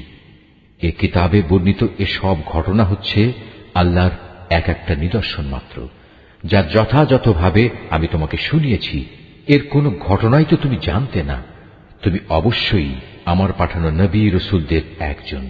Speaker 1: এ কিতাবে বর্ণিত এসব ঘটনা হচ্ছে আল্লাহর এক একটা নিদর্শন মাত্র, যা যথাযথভাবে আমি তোমাকে শুনিয়েছি। এর কোন ঘটনাই তো তুমি জানতে না। তুমি অবশ্যই আমার পাঠানো নবী রাসূলদের একজন।